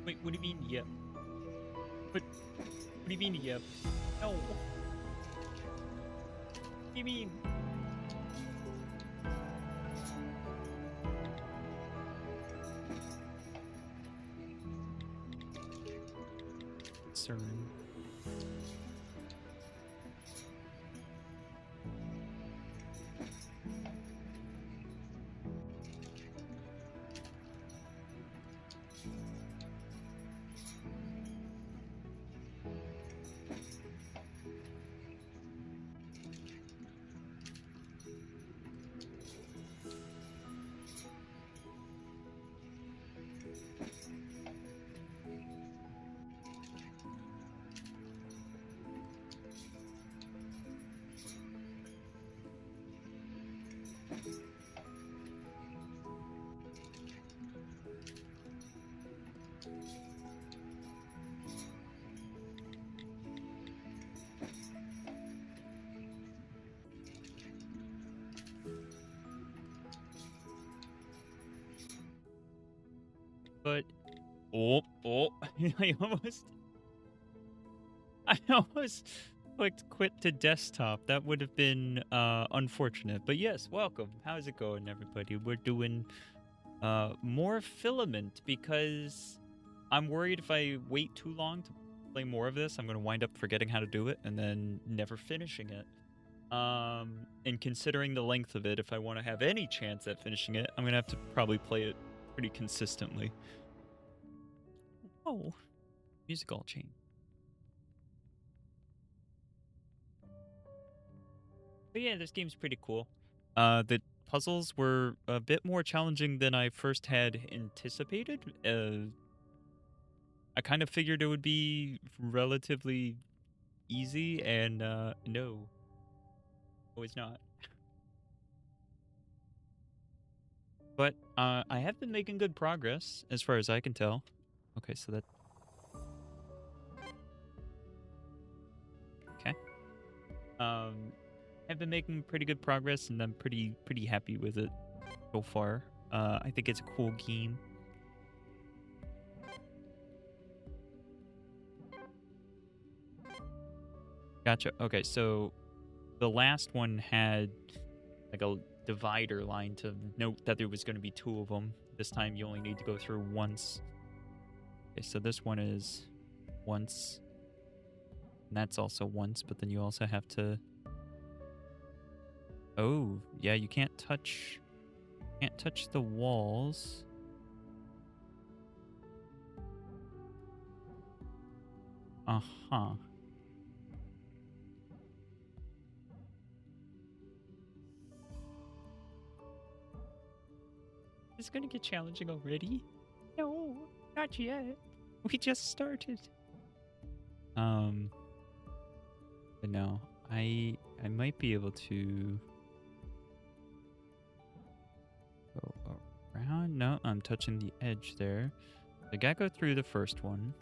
Wait, what do you mean, yep? What do you mean, yep? No. What do you mean? Concern. But I almost clicked quit to desktop. That would have been unfortunate. But yes, welcome. How's it going, everybody? We're doing more Filament because I'm worried if I wait too long to play more of this, I'm going to wind up forgetting how to do it and then never finishing it. And considering the length of it, if I want to have any chance at finishing it, I'm going to have to probably play it pretty consistently. Oh, music all chain. But yeah, this game's pretty cool. The puzzles were a bit more challenging than I first had anticipated. I kind of figured it would be relatively easy, and no, it's not. But I have been making good progress, as far as I can tell. Okay, so that... Okay. I've been making pretty good progress, and I'm pretty happy with it so far. I think it's a cool game. Gotcha. Okay, so the last one had like a divider line to note that there was going to be two of them. This time you only need to go through once. Okay, so this one is once. And that's also once, but then you also have to... Oh, yeah, you can't touch the walls. Uh-huh. It's gonna get challenging already? No, not yet. We just started. But no, I might be able to go around. No, I'm touching the edge there. I gotta go through the first one.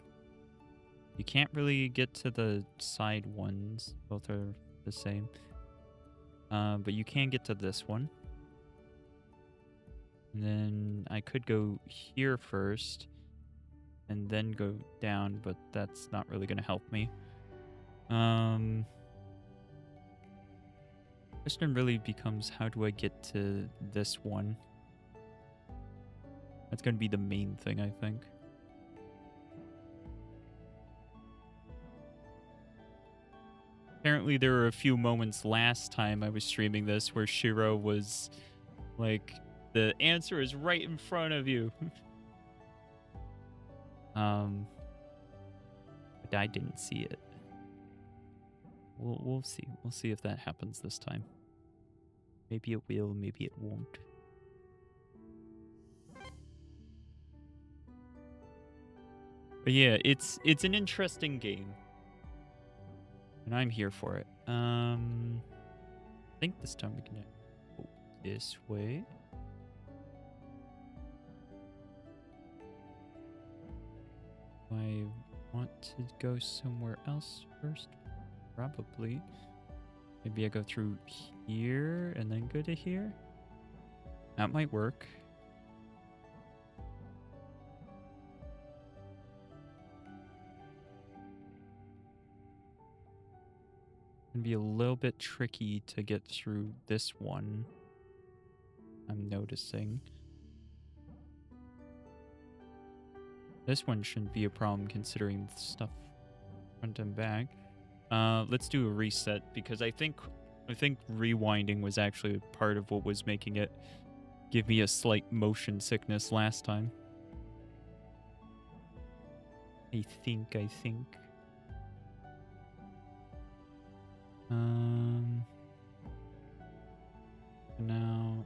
You can't really get to the side ones. Both are the same. But you can get to this one. And then I could go here first and then go down, but that's not really going to help me. Question really becomes, how do I get to this one? That's going to be the main thing, I think. Apparently there were a few moments last time I was streaming this where Shiro was like, the answer is right in front of you. But I didn't see it. We'll see. We'll see if that happens this time. Maybe it will, maybe it won't. But yeah, it's an interesting game. And I'm here for it. I think this time we can go this way. I want to go somewhere else first. Probably. Maybe I go through here and then go to here. That might work. Gonna be a little bit tricky to get through this one. I'm noticing. This one shouldn't be a problem considering the stuff front and back. Let's do a reset because I think rewinding was actually part of what was making it give me a slight motion sickness last time. I think. Now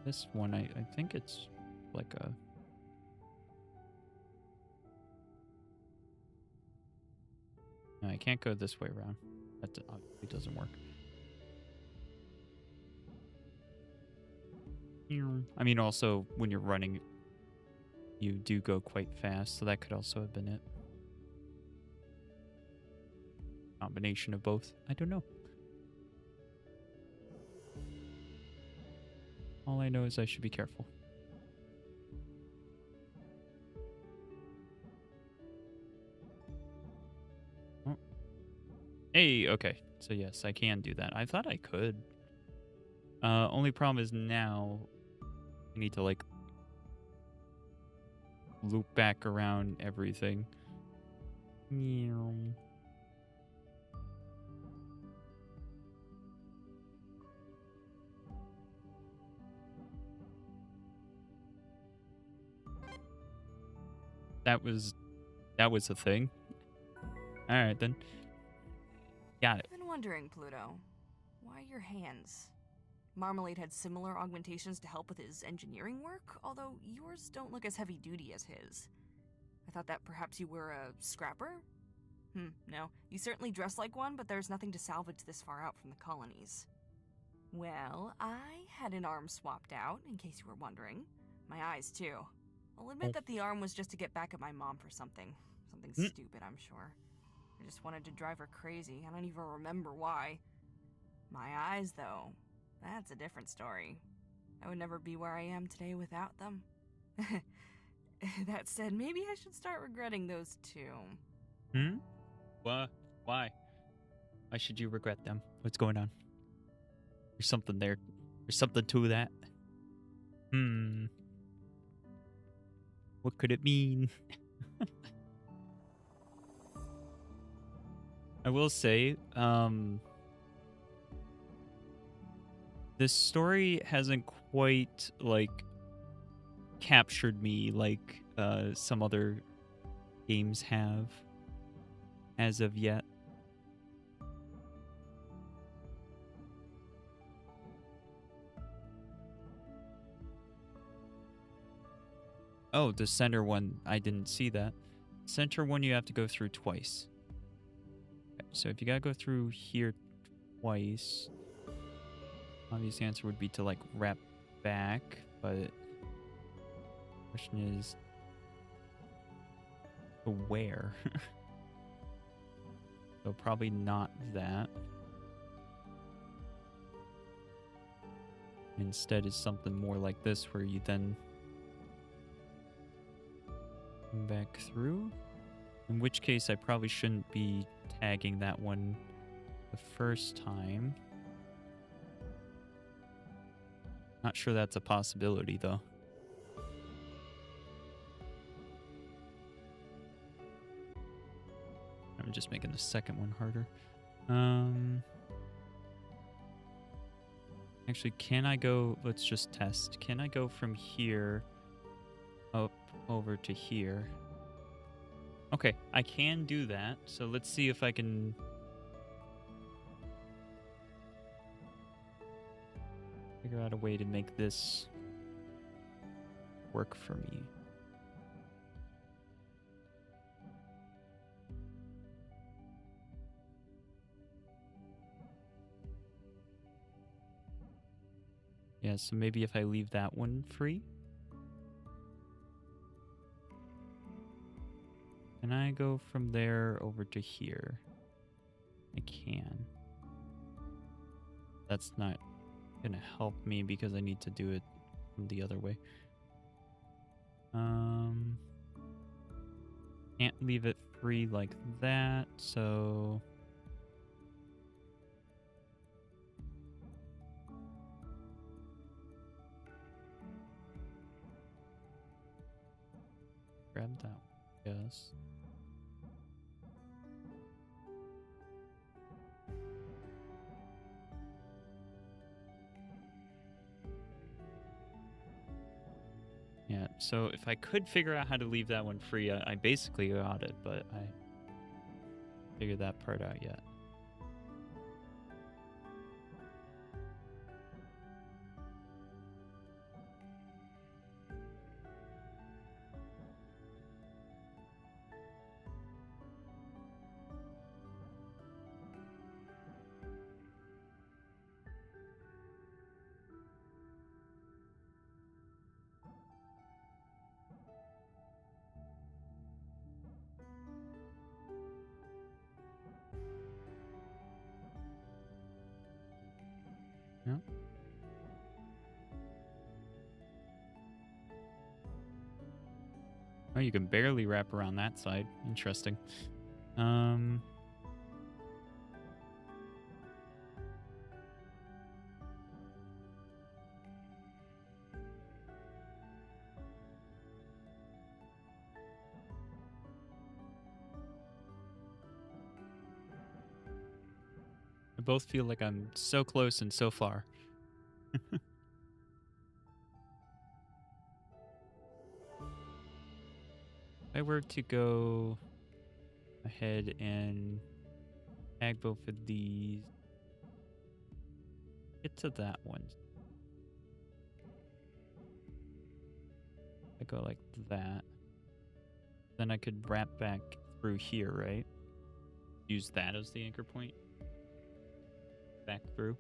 this one, I think it's like a... No, I can't go this way around. That obviously doesn't work. I mean, also, when you're running, you do go quite fast, so that could also have been it. Combination of both. I don't know. All I know is I should be careful. Oh. Hey, okay. So yes, I can do that. I thought I could. Only problem is now I need to, like, loop back around everything. Meow. That was a thing. All right then. Got it. I've been wondering, Pluto, why your hands? Marmalade had similar augmentations to help with his engineering work, although yours don't look as heavy duty as his. I thought that perhaps you were a scrapper? No. You certainly dress like one, but there's nothing to salvage this far out from the colonies. Well, I had an arm swapped out, in case you were wondering. My eyes, too. I'll admit that the arm was just to get back at my mom for something. Something stupid, I'm sure. I just wanted to drive her crazy. I don't even remember why. My eyes, though, that's a different story. I would never be where I am today without them. That said, maybe I should start regretting those too. What? Why? Why should you regret them? What's going on? There's something there. There's something to that. What could it mean? I will say, this story hasn't quite, like, captured me like some other games have as of yet. Oh, the center one, I didn't see that. Center one you have to go through twice. Okay, so if you gotta go through here twice, obvious answer would be to, like, wrap back, but the question is to where? So probably not that. Instead is something more like this where you then come back through. In which case I probably shouldn't be tagging that one the first time. Not sure that's a possibility though. I'm just making the second one harder. Actually, can I go... Let's just test. Can I go from here up over to here? Okay, I can do that. So let's see if I can... figure out a way to make this work for me. Yeah, so maybe if I leave that one free. Can I go from there over to here? I can. That's not gonna help me because I need to do it from the other way. Can't leave it 3 like that, so... Grab that one, yes. Yeah, so if I could figure out how to leave that one free, I basically got it, but I figured that part out yet. Yeah. Oh, you can barely wrap around that side. Interesting. I both feel like I'm so close and so far. If I were to go ahead and tag both of these, get to that one. I go like that. Then I could wrap back through here, right? Use that as the anchor point. Back through.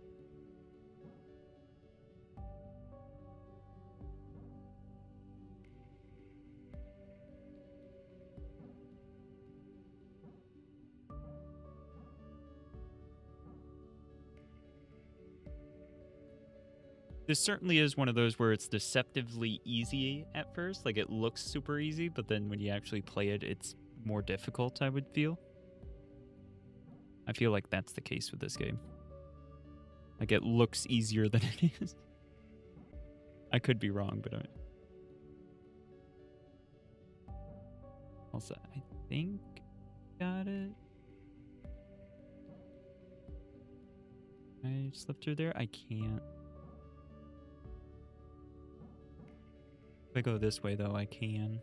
This certainly is one of those where it's deceptively easy at first. Like, it looks super easy, but then when you actually play it, it's more difficult, I would feel. I feel like that's the case with this game. Like, it looks easier than it is. I could be wrong, but also, I think got it. I slip through there? I can't. If I go this way, though, I can.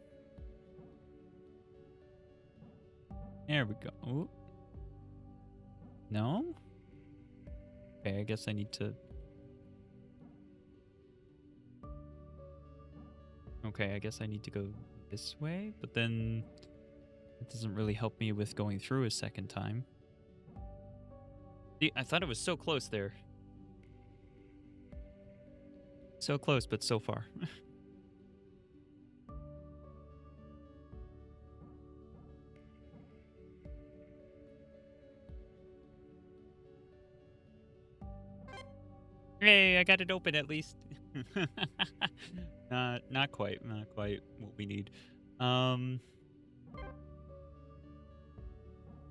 There we go. Ooh. No? Okay, I guess I need to... Okay, I guess I need to go this way, but then it doesn't really help me with going through a second time. See, I thought it was so close there. So close, but so far. Hey, I got it open at least. Not quite what we need. Yeah,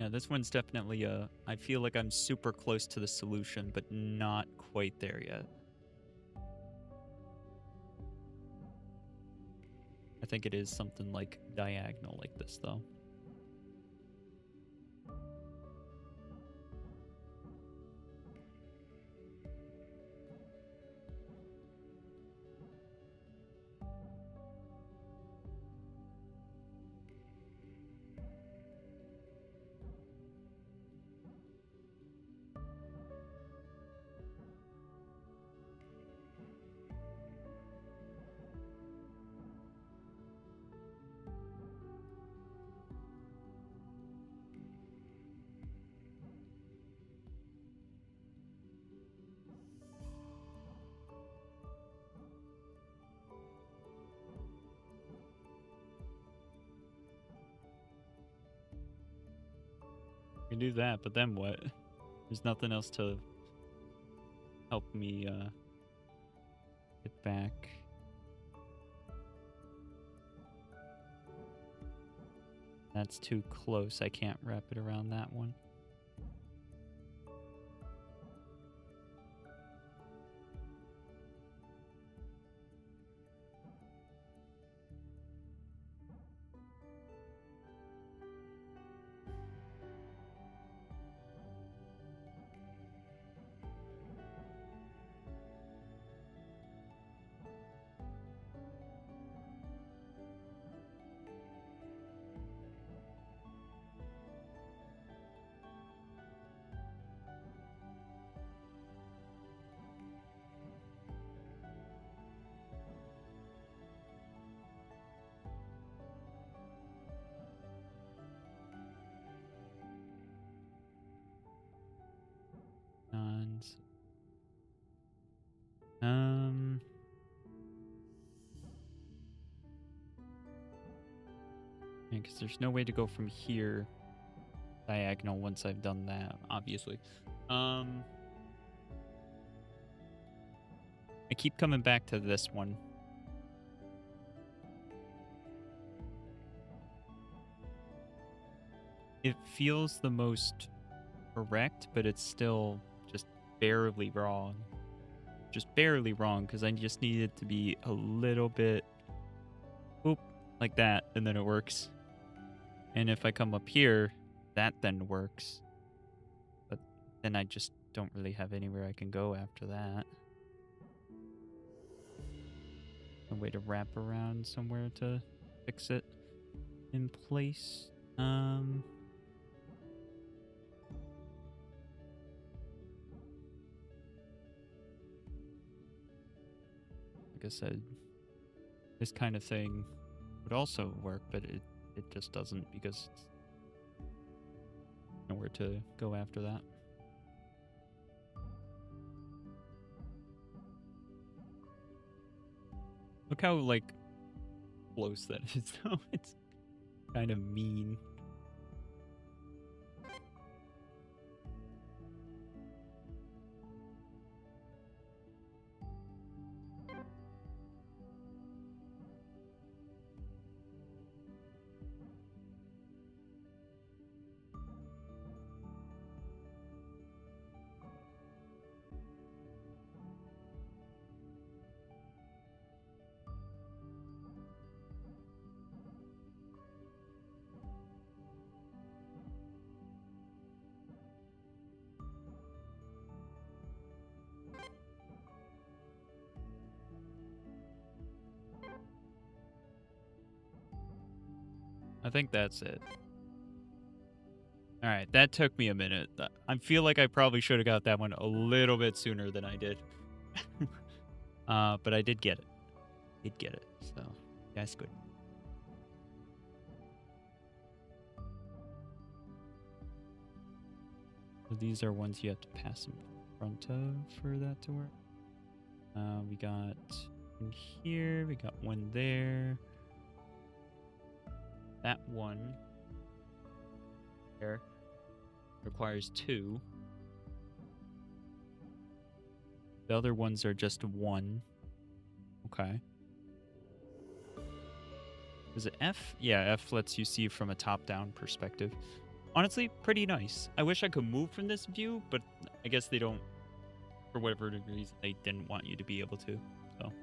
this one's definitely I feel like I'm super close to the solution, but not quite there yet. I think it is something like diagonal like this, though. I can do that, but then what? There's nothing else to help me get back. That's too close. I can't wrap it around that one. Because there's no way to go from here diagonal once I've done that, obviously. I keep coming back to this one. It feels the most correct, but it's still just barely wrong. Just barely wrong, because I just need it to be a little bit, oop, like that, and then it works. And if I come up here, that then works. But then I just don't really have anywhere I can go after that. A way to wrap around somewhere to fix it in place. Like I said, this kind of thing would also work, but it just doesn't, because it's nowhere to go after that. Look how, like, close that is, though. It's kind of mean. I think that's it. All right, that took me a minute. I feel like I probably should have got that one a little bit sooner than I did. But I did get it. Did get it, so that's good. So these are ones you have to pass in front of for that to work. We got one here, we got one there. That one there requires 2. The other ones are just 1. Okay. Is it F? Yeah, F lets you see from a top-down perspective. Honestly, pretty nice. I wish I could move from this view, but I guess they don't, for whatever reason, they didn't want you to be able to, so.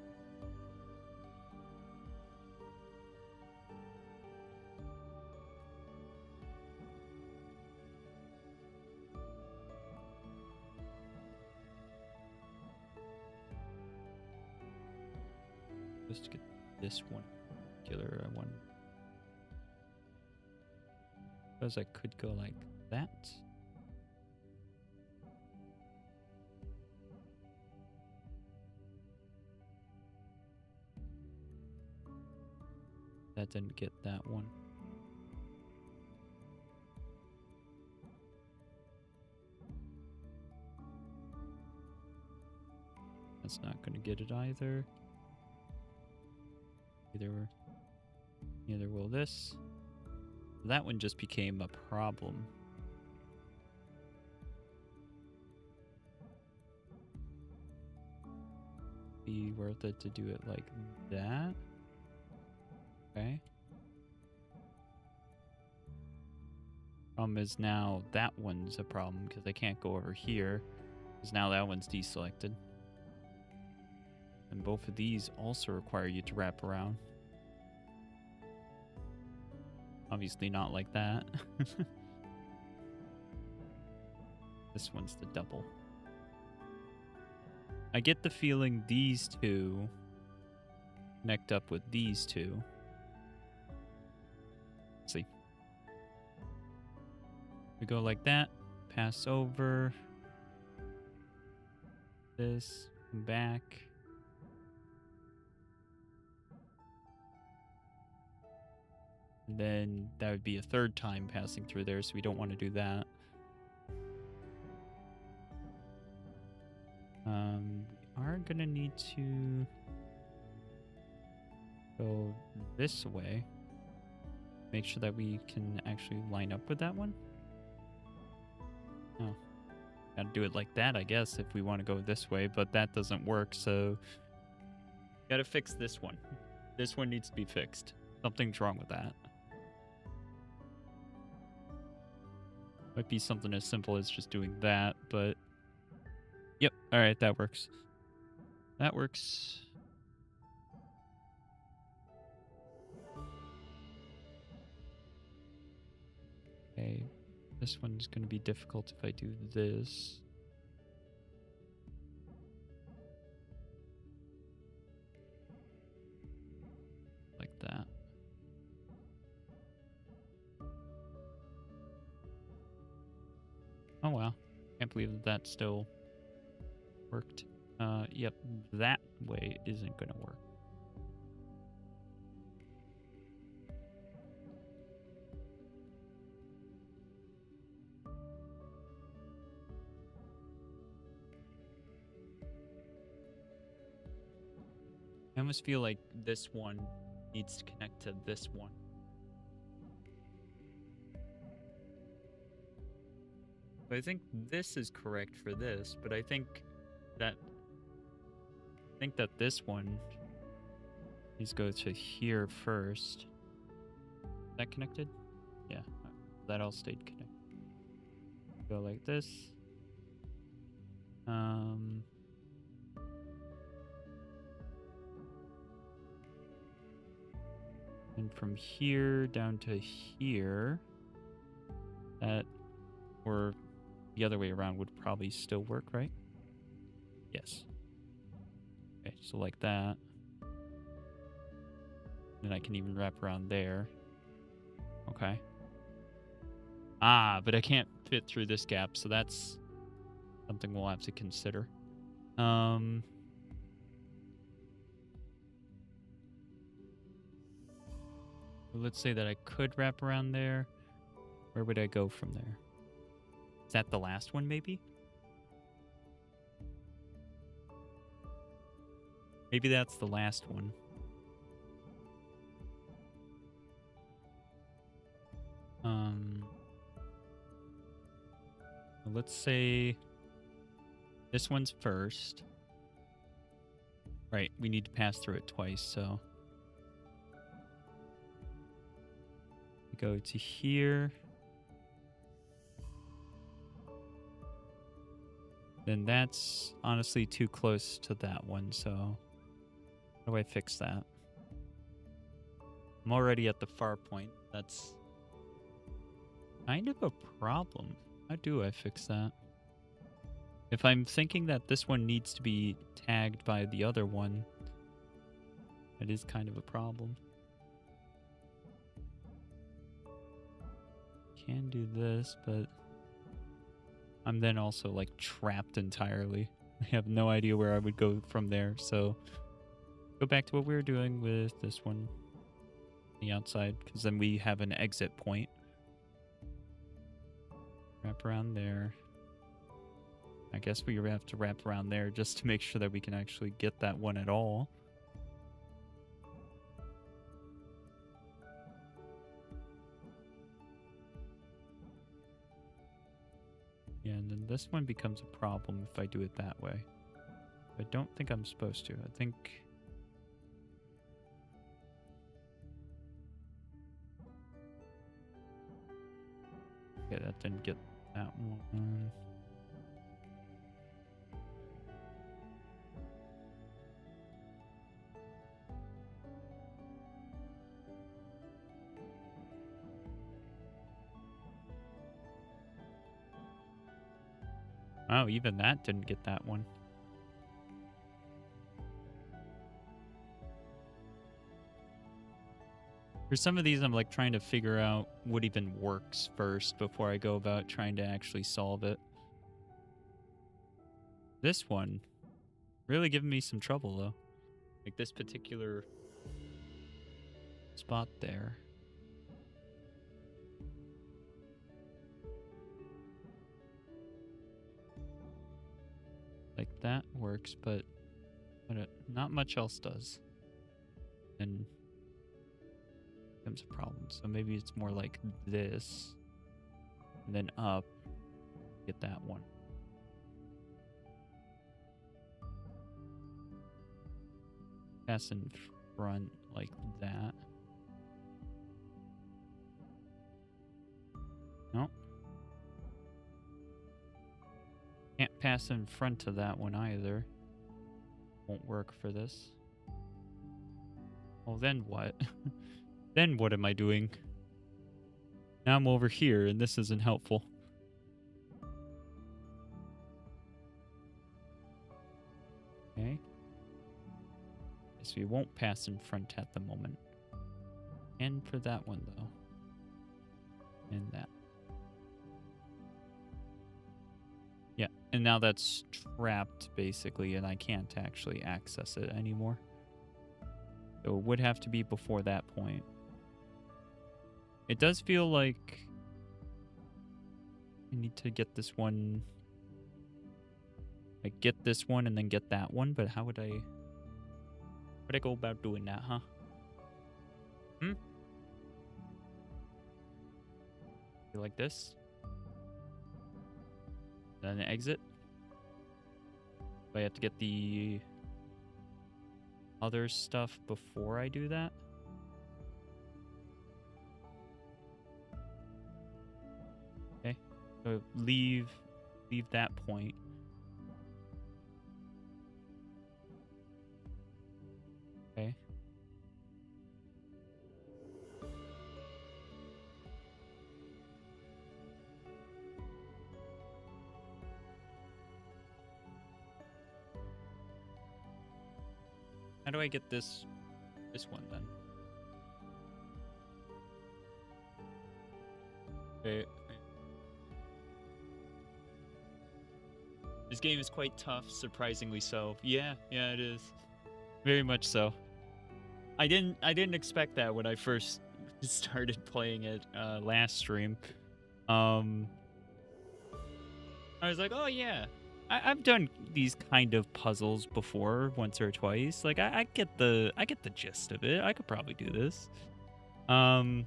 Just to get this one particular one. Suppose I could go like that. That didn't get that one. That's not going to get it either. Neither will this. That one just became a problem. Be worth it to do it like that. Okay. Problem is now that one's a problem because I can't go over here because now that one's deselected. And both of these also require you to wrap around. Obviously not like that. This one's the double. I get the feeling these two connect up with these two. Let's see. We go like that, pass over this, back. And then that would be a third time passing through there, so we don't want to do that. We are gonna need to go this way. Make sure that we can actually line up with that one. Oh, gotta do it like that, I guess, if we want to go this way, but that doesn't work, so gotta fix this one. This one needs to be fixed. Something's wrong with that. Might be something as simple as just doing that, but yep, alright, that works. That works. Okay, this one's going to be difficult if I do this. Like that. Oh wow, can't believe that still worked. Yep, that way isn't gonna work. I almost feel like this one needs to connect to this one. I think this is correct for this, but I think that this one needs to go to here first. Is that connected? Yeah, that all stayed connected. Go like this. And from here down to here, that, or the other way around would probably still work, right? Yes. Okay, so like that. Then I can even wrap around there. Okay. Ah, but I can't fit through this gap, so that's something we'll have to consider. Let's say that I could wrap around there. Where would I go from there? Is that the last one, maybe? Maybe that's the last one. Let's say this one's first. Right, we need to pass through it twice, so we go to here. Then that's honestly too close to that one, so how do I fix that? I'm already at the far point. That's kind of a problem. How do I fix that? If I'm thinking that this one needs to be tagged by the other one, that is kind of a problem. Can do this, but I'm then also like trapped entirely. I have no idea where I would go from there, so go back to what we were doing with this one, the outside, because then we have an exit point. Wrap around there. I guess we have to wrap around there just to make sure that we can actually get that one at all. Yeah, and then this one becomes a problem if I do it that way. I don't think I'm supposed to. I think... Okay, that didn't get that one. Oh, even that didn't get that one. For some of these, I'm like trying to figure out what even works first before I go about trying to actually solve it. This one really giving me some trouble though. Like this particular spot there. Like that works, but not much else does. And becomes a problem. So maybe it's more like this. And then up. Get that one. Pass in front like that. Nope. Can't pass in front of that one either. Won't work for this. Well, then what? Then what am I doing? Now I'm over here, and this isn't helpful. Okay. So we won't pass in front at the moment. And for that one, though. And that. Yeah, and now that's trapped, basically, and I can't actually access it anymore. So it would have to be before that point. It does feel like I need to get this one. Like, get this one and then get that one, but how would I go about doing that, huh? Like this? Then exit? Do I have to get the other stuff before I do that? Okay. So leave that point. Okay. How do I get this one then? Okay. This game is quite tough, surprisingly so. Yeah, it is. Very much so. I didn't expect that when I first started playing it last stream. I was like, oh yeah, I've done these kind of puzzles before once or twice. Like I get the gist of it. I could probably do this. And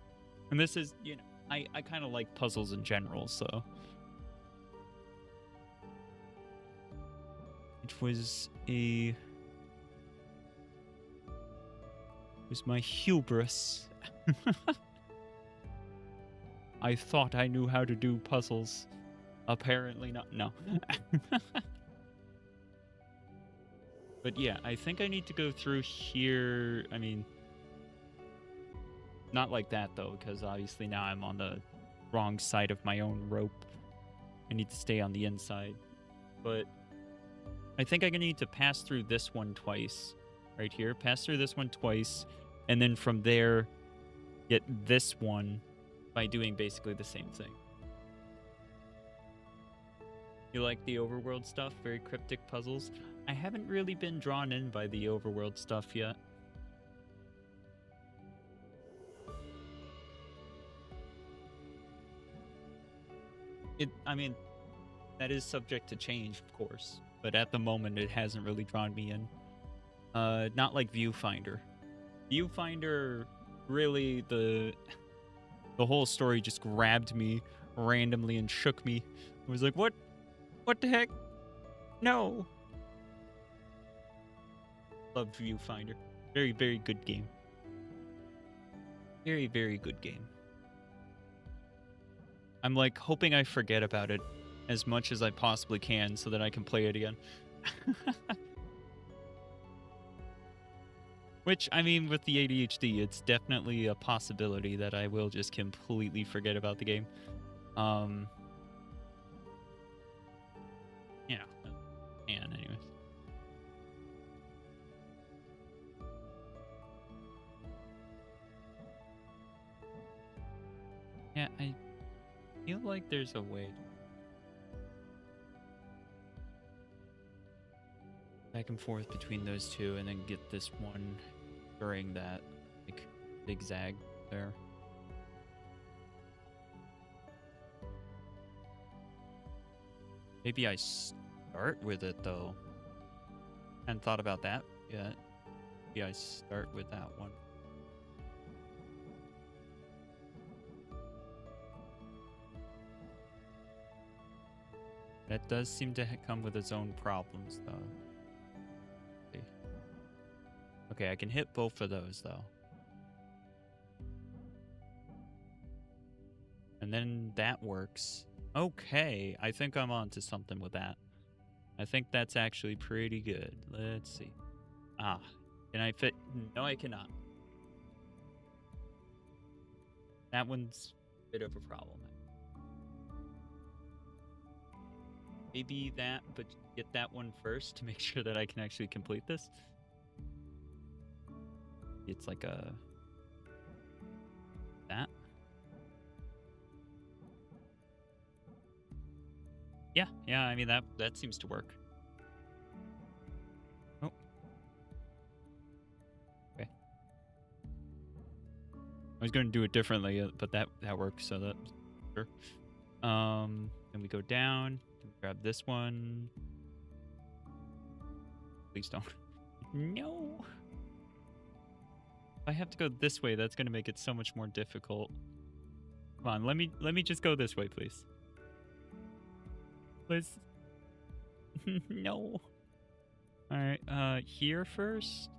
this is, you know, I kind of like puzzles in general, so it was my hubris. I thought I knew how to do puzzles. Apparently not. No. But yeah, I think I need to go through here. I mean, not like that though, because obviously now I'm on the wrong side of my own rope. I need to stay on the inside. But I think I'm gonna need to pass through this one twice. Right here. Pass through this one twice. And then from there, get this one by doing basically the same thing. You like the overworld stuff? Very cryptic puzzles? I haven't really been drawn in by the overworld stuff yet. I mean, that is subject to change, of course. But at the moment, it hasn't really drawn me in. Not like Viewfinder. Viewfinder, really, the whole story just grabbed me randomly and shook me. I was like, what the heck? No. Loved Viewfinder. Very, very good game. Very, very good game. I'm like hoping I forget about it as much as I possibly can so that I can play it again. Which, I mean, with the ADHD, it's definitely a possibility that I will just completely forget about the game. You know, and anyways. Yeah, I feel like there's a way back and forth between those two and then get this one during that, like, zigzag there. Maybe I start with it, though. Hadn't thought about that yet. Maybe I start with that one. That does seem to come with its own problems, though. Okay, I can hit both of those, though. And then that works. Okay, I think I'm on to something with that. I think that's actually pretty good. Let's see. Ah, can I fit? No, I cannot. That one's a bit of a problem. Maybe that, but get that one first to make sure that I can actually complete this. It's like a... that. Yeah, I mean, that seems to work. Oh. Okay. I was going to do it differently, but that works, so that's sure. Then we go down, grab this one. Please don't. No! If I have to go this way, that's going to make it so much more difficult. Come on, let me just go this way, please. Please. No. Alright, here first.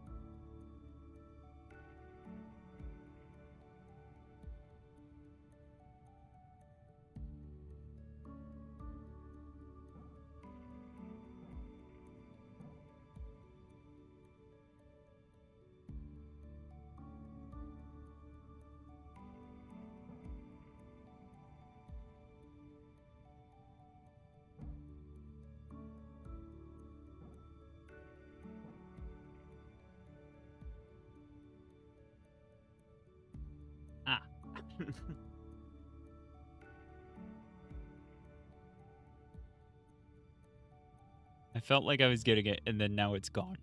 Ah. I felt like I was getting it, and then now it's gone.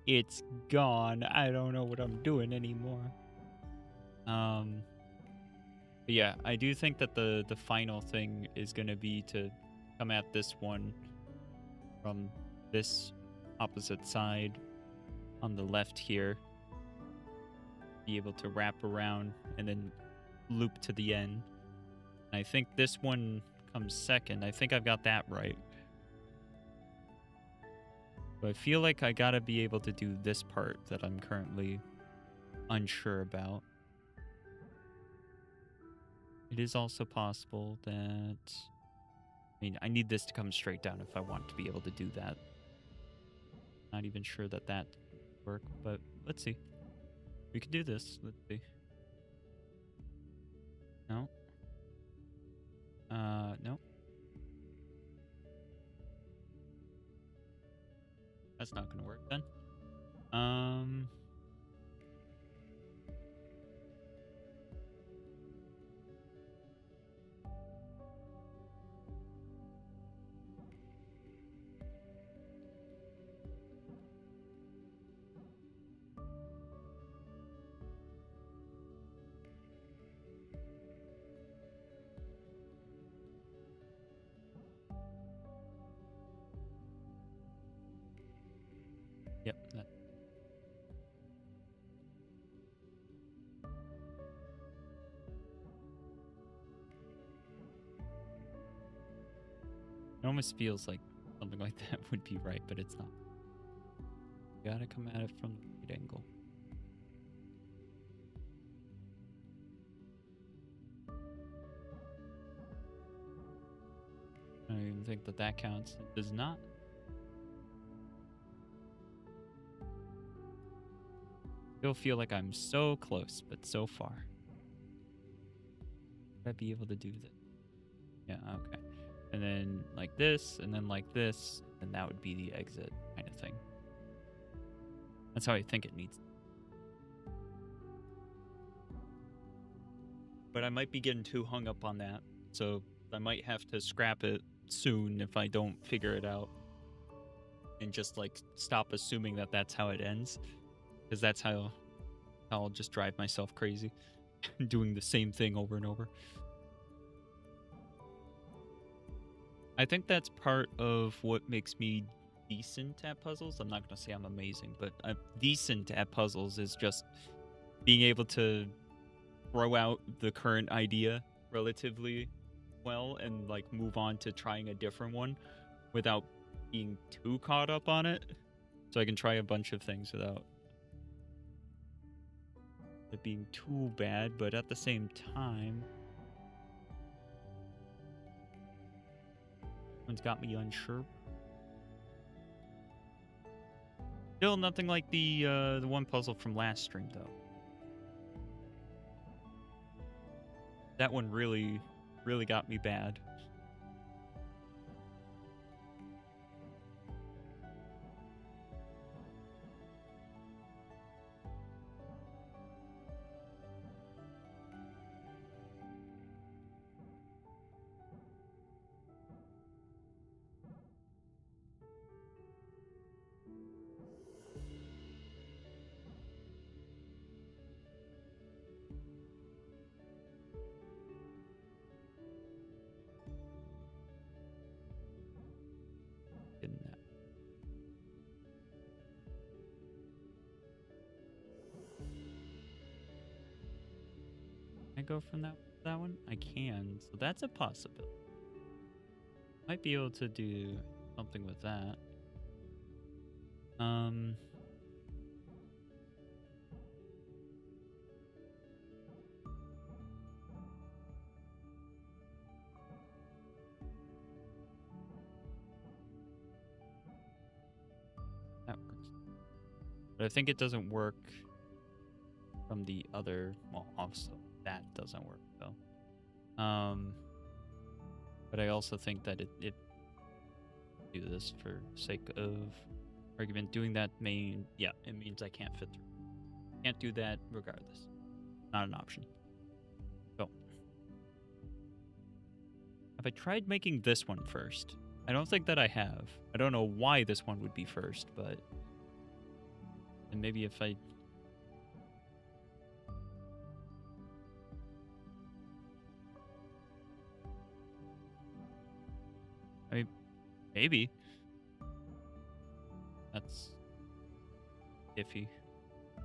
It's gone. I don't know what I'm doing anymore. But yeah, I do think that the final thing is going to be to come at this one from this opposite side on the left here. Be able to wrap around and then loop to the end. I think this one comes second. I think I've got that right. But I feel like I gotta be able to do this part that I'm currently unsure about. It is also possible that... I mean, I need this to come straight down if I want to be able to do that. Not even sure that that would work, but let's see. We could do this. Let's see. No. No. That's not gonna work then. Yep. That. It almost feels like something like that would be right, but it's not. You gotta come at it from the right angle. don't even think that that counts. It does not. Still feel like I'm so close, but so far. Would I be able to do this? Yeah, okay. And then like this, and then like this, and that would be the exit kind of thing. That's how I think it needs. But I might be getting too hung up on that, so I might have to scrap it soon if I don't figure it out. And just like stop assuming that that's how it ends. Because that's how I'll just drive myself crazy. Doing the same thing over and over. I think that's part of what makes me decent at puzzles. I'm not going to say I'm amazing, but I'm decent at puzzles is just being able to throw out the current idea relatively well and like move on to trying a different one without being too caught up on it. So I can try a bunch of things without it being too bad, but at the same time, one's got me unsure. Still nothing like the one puzzle from last stream though. That one really got me bad. I go from that one? I can, so that's a possibility. Might be able to do something with that. That works. But I think it doesn't work from the other, well, also that doesn't work though. But I also think that it do this for sake of argument. Doing that it means I can't fit through. Can't do that regardless. Not an option. So have I tried making this one first? I don't think that I have. I don't know why this one would be first, but and maybe if I mean, maybe. That's iffy.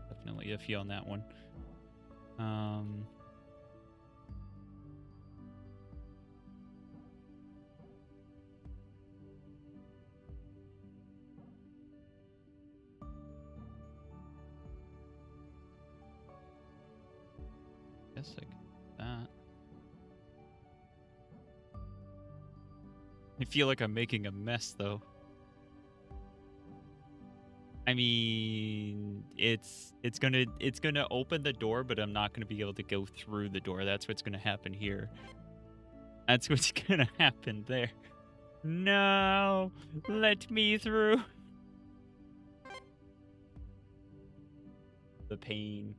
Definitely iffy on that one. Guess I could do that. I feel like I'm making a mess, though. I mean, it's gonna open the door, but I'm not gonna be able to go through the door. That's what's gonna happen here. That's what's gonna happen there. No, let me through. The pain.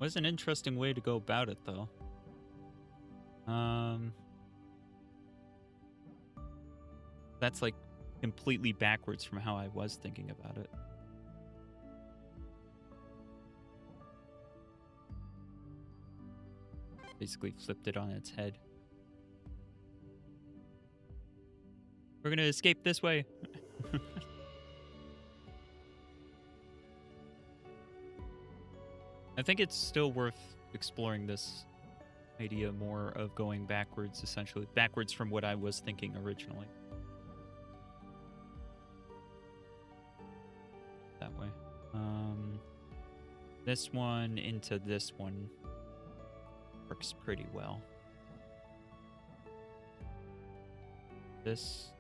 Was an interesting way to go about it, though. That's like completely backwards from how I was thinking about it. Basically flipped it on its head. We're gonna escape this way. I think it's still worth exploring this idea more of going backwards, essentially. Backwards from what I was thinking originally. This one into this one works pretty well. This...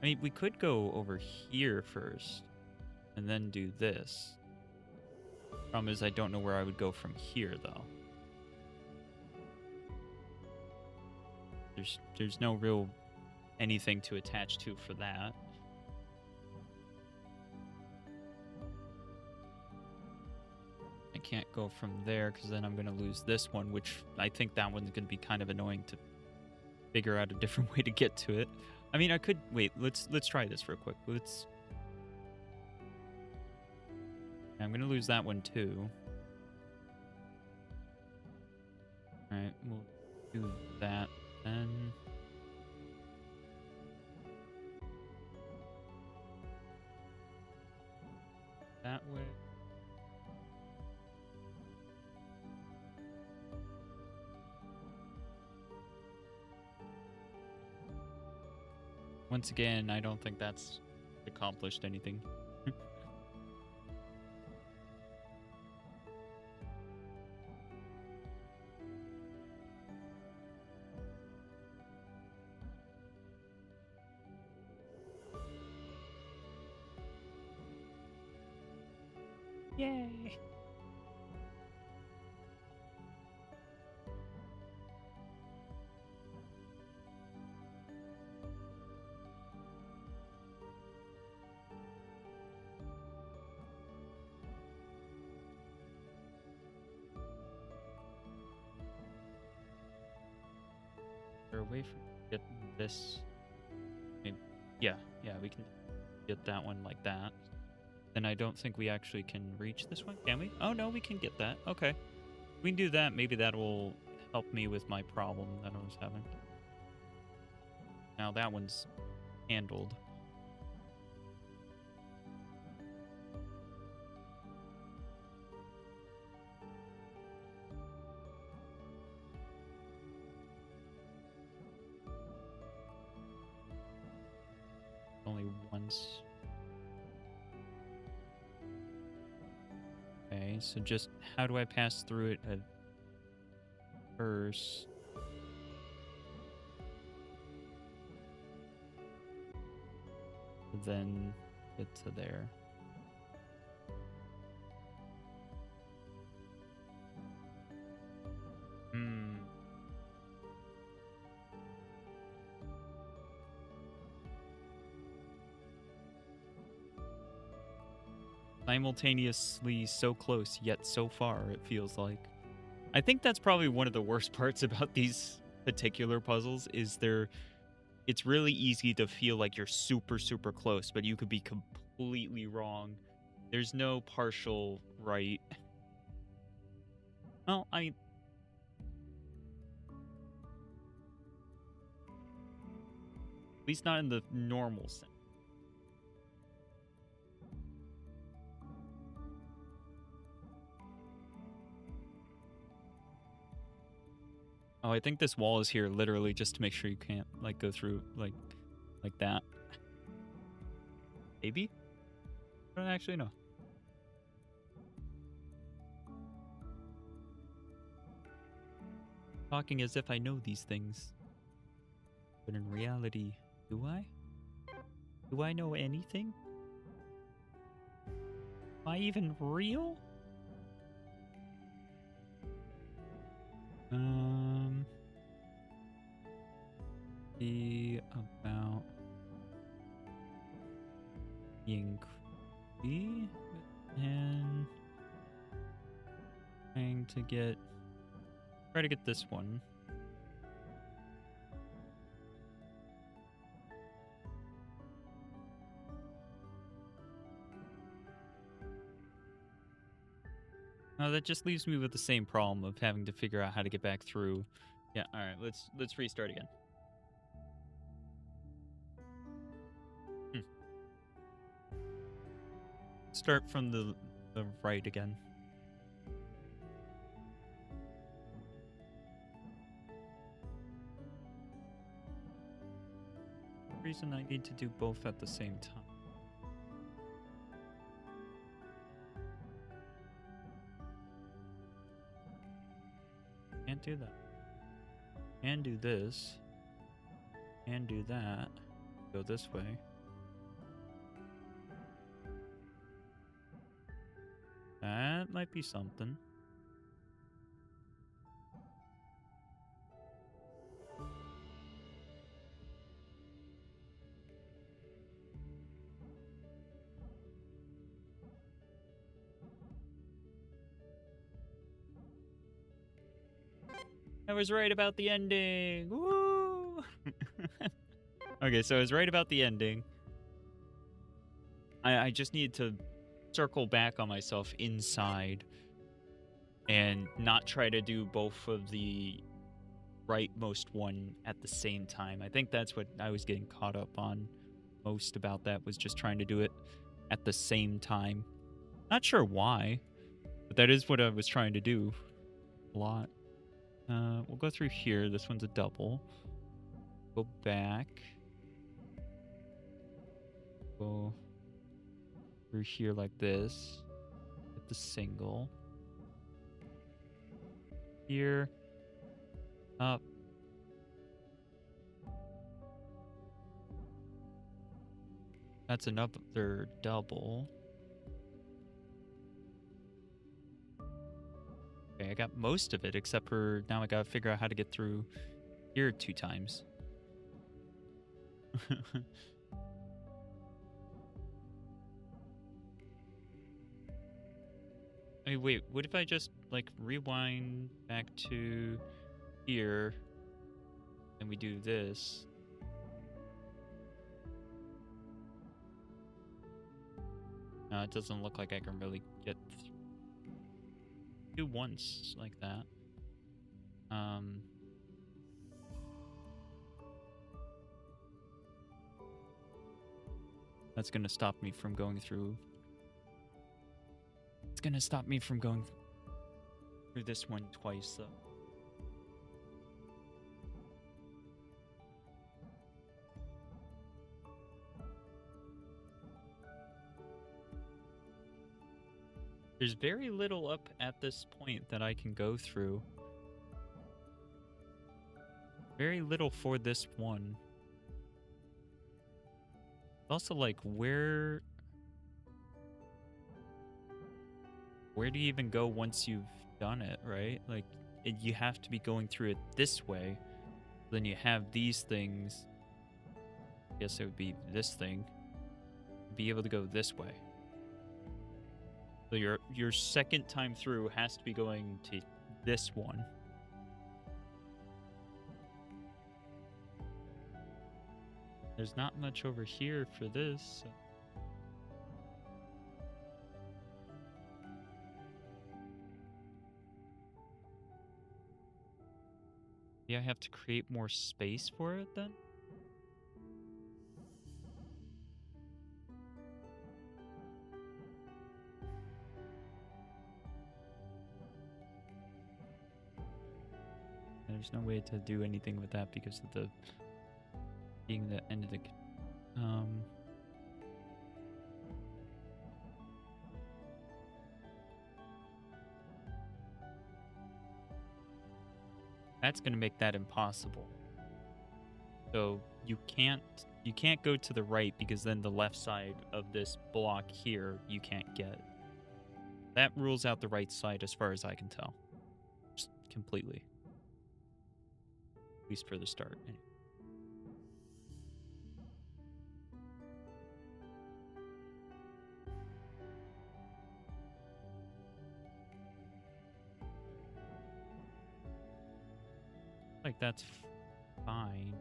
I mean, we could go over here first and then do this. Problem is, I don't know where I would go from here, though. There's no real anything to attach to for that. I can't go from there because then I'm going to lose this one, which I think that one's going to be kind of annoying to figure out a different way to get to it. I mean, I could... Wait, let's try this real quick. I'm going to lose that one, too. Alright, we'll do that then. That way. Once again, I don't think that's accomplished anything. Yay! Away from getting this. I mean, yeah, we can get that one like that. Then I don't think we actually can reach this one, can we? Oh no, we can get that. Okay, we can do that. Maybe that will help me with my problem that I was having. Now that one's handled. Only once. Okay, so just how do I pass through it at first? Then get to there. Simultaneously so close, yet so far, it feels like. I think that's probably one of the worst parts about these particular puzzles, is it's really easy to feel like you're super, super close, but you could be completely wrong. There's no partial right. Well, at least not in the normal sense. Oh, I think this wall is here literally just to make sure you can't, like, go through, like that. Maybe? I don't actually know. Talking as if I know these things. But in reality, do I? Do I know anything? Am I even real? Be about being creepy and trying to try to get this one. Oh, that just leaves me with the same problem of having to figure out how to get back through. Yeah, all right, let's restart again. Start from the right again. For some reason I need to do both at the same time. do that. And do this. And do that. Go this way. That might be something. I was right about the ending. Woo! Okay, so I was right about the ending. I just need to circle back on myself inside and not try to do both of the rightmost one at the same time. I think that's what I was getting caught up on most about that, was just trying to do it at the same time. Not sure why, but that is what I was trying to do a lot. We'll go through here. This one's a double. Go back. Go through here like this. Get the single. Here. Up. That's another double. Okay, I got most of it, except for now I gotta figure out how to get through here 2 times. Hey, wait, what if I just, like, rewind back to here, and we do this? No, it doesn't look like I can really get do once like that. That's gonna stop me from going through. It's gonna stop me from going through this one twice, though. There's very little up at this point that I can go through. Very little for this one. Also, like, where do you even go once you've done it, right? Like, you have to be going through it this way. Then you have these things. I guess it would be this thing. Be able to go this way. So your second time through has to be going to this one. There's not much over here for this. So. Yeah, I have to create more space for it then? There's no way to do anything with that because of the being the end of the that's gonna make that impossible. So you can't go to the right because then the left side of this block here you can't get. That rules out the right side as far as I can tell. Just completely. At least for the start. Anyway. Like that's fine.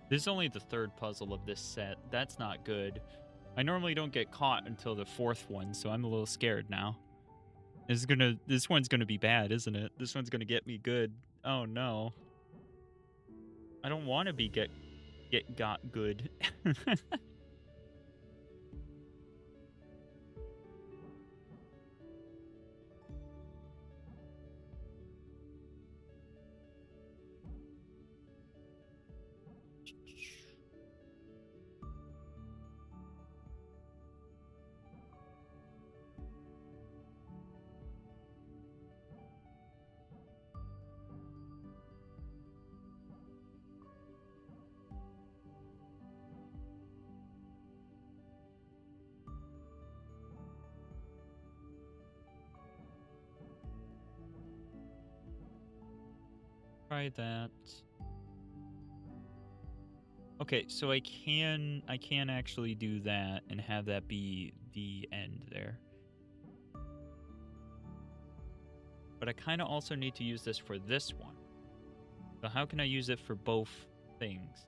This is only the third puzzle of this set. That's not good. I normally don't get caught until the fourth one, so I'm a little scared now. This one's gonna be bad, isn't it? This one's gonna get me good. Oh no. I don't want to be got good. Try that. Okay, so I can actually do that and have that be the end there. But I kind of also need to use this for this one. So how can I use it for both things?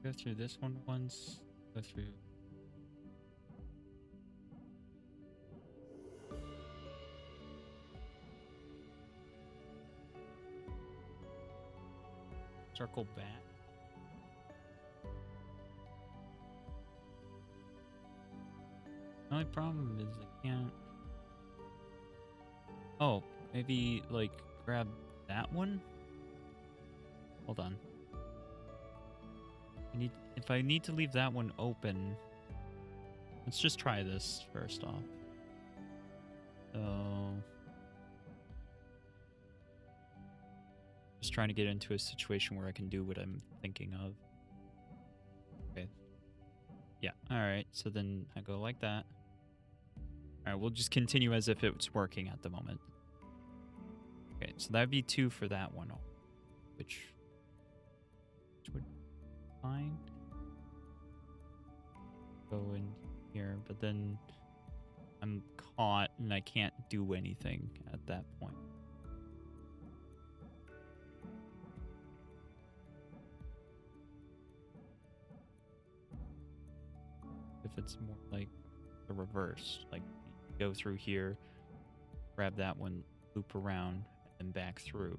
Go through this one once. Go through. Circle back. The only problem is I can't. Oh, maybe like grab that one? Hold on. If I need to leave that one open, let's just try this first off. So just trying to get into a situation where I can do what I'm thinking of. Okay. Yeah, alright, so then I go like that. Alright, we'll just continue as if it's working at the moment. Okay, so that'd be 2 for that one, which would be fine. Go in here, but then I'm caught and I can't do anything at that point. If it's more like the reverse, like go through here, grab that one, loop around, and back through,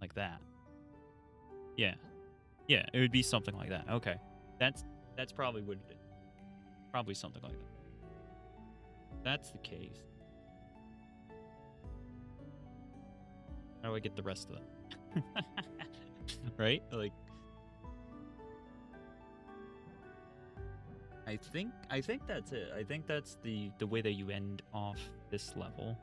like that. Yeah, yeah, it would be something like that. Okay, that's probably what it is. Probably something like that. That's the case. How do I get the rest of them? Right? Like, I think that's it. I think that's the way that you end off this level.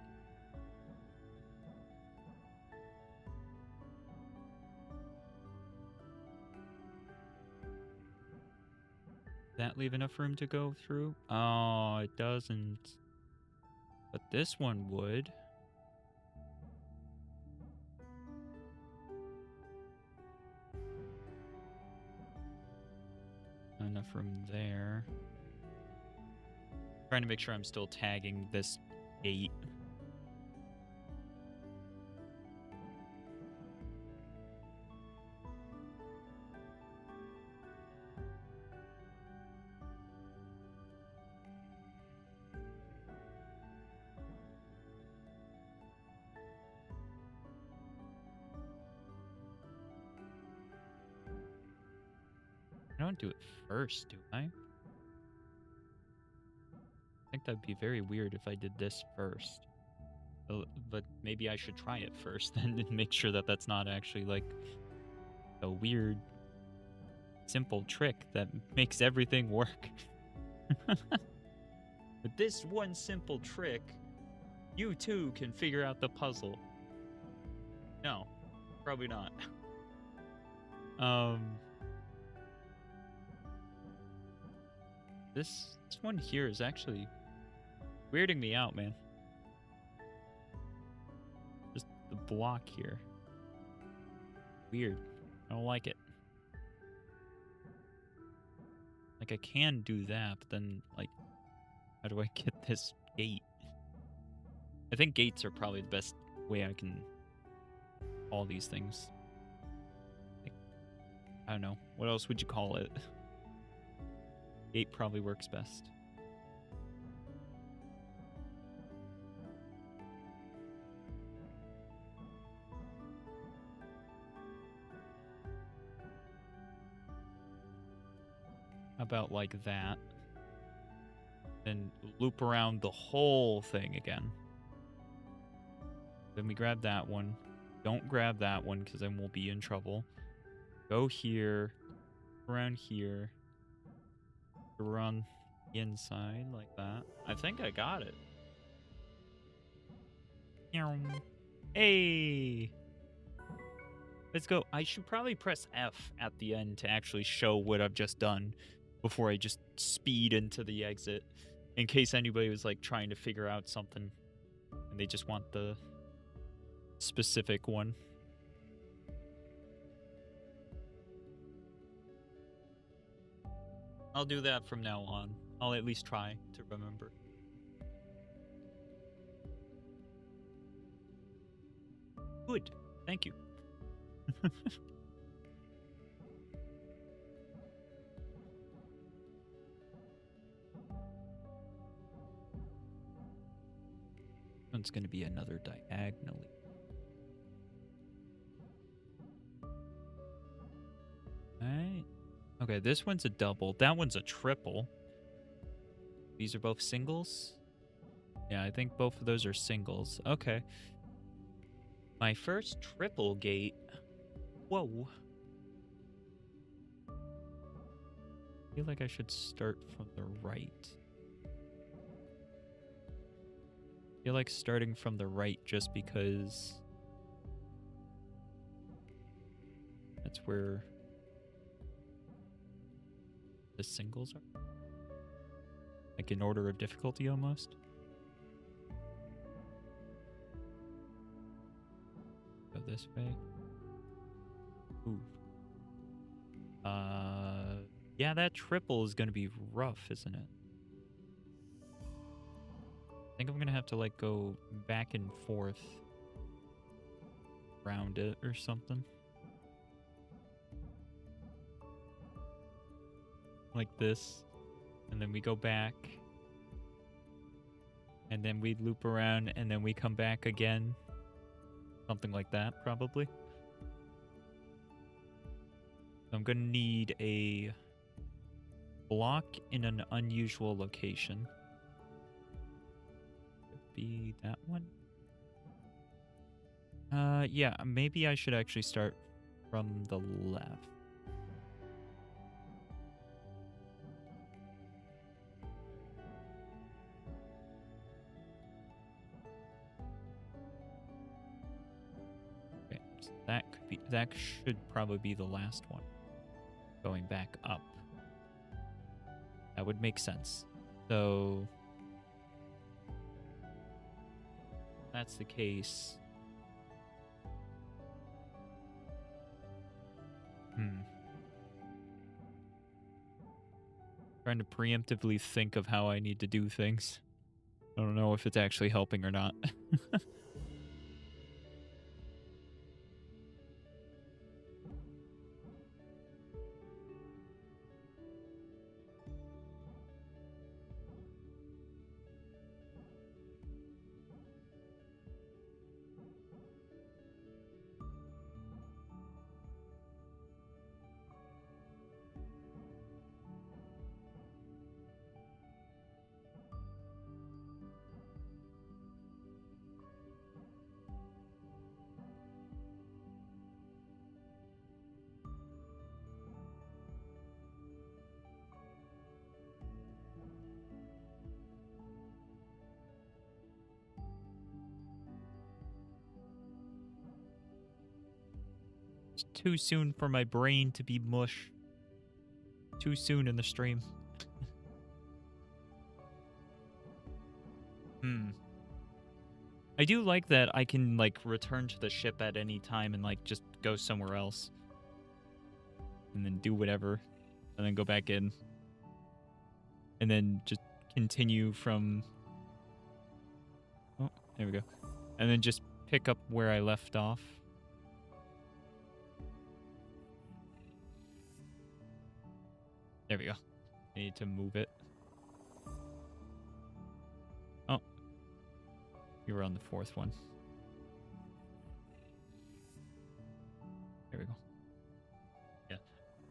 That leave enough room to go through? Oh, it doesn't. But this one would. Not enough room there. Trying to make sure I'm still tagging this 8. I don't do it first, do I? I think that'd be very weird if I did this first. But maybe I should try it first then and make sure that that's not actually like a weird, simple trick that makes everything work. With this one simple trick, you too can figure out the puzzle. No, probably not. This one here is actually weirding me out, man. Just the block here. Weird. I don't like it. Like, I can do that, but then, like, how do I get this gate? I think gates are probably the best way I can call these things. Like, I don't know. What else would you call it? Gate probably works best. How about like that? Then loop around the whole thing again. Then we grab that one. Don't grab that one because then we'll be in trouble. Go here, around here. We're on the inside like that. I think I got it. Hey! Let's go. I should probably press F at the end to actually show what I've just done before I just speed into the exit. In case anybody was like trying to figure out something and they just want the specific one. I'll do that from now on. I'll at least try to remember. Good. Thank you. One's going to be another diagonally. Alright. Okay, this one's a double. That one's a triple. These are both singles? Yeah, I think both of those are singles. Okay. My first triple gate. Whoa. I feel like I should start from the right. I feel like starting from the right just because that's where the singles are. Like in order of difficulty almost. Go this way. Ooh. Yeah, that triple is gonna be rough, isn't it? I think I'm gonna have to like go back and forth around it or something. Like this. And then we go back. And then we loop around and then we come back again. Something like that, probably. I'm gonna need a block in an unusual location. Could be that one. Yeah, maybe I should actually start from the left. Okay, so that should probably be the last one. Going back up. That would make sense. So if that's the case. Trying to preemptively think of how I need to do things. I don't know if it's actually helping or not. It's too soon for my brain to be mush. Too soon in the stream. I do like that I can, like, return to the ship at any time and, like, just go somewhere else. And then do whatever. And then go back in. And then just continue from... Oh, there we go. And then just pick up where I left off. There we go. I need to move it. Oh. You were on the fourth one. There we go. Yeah.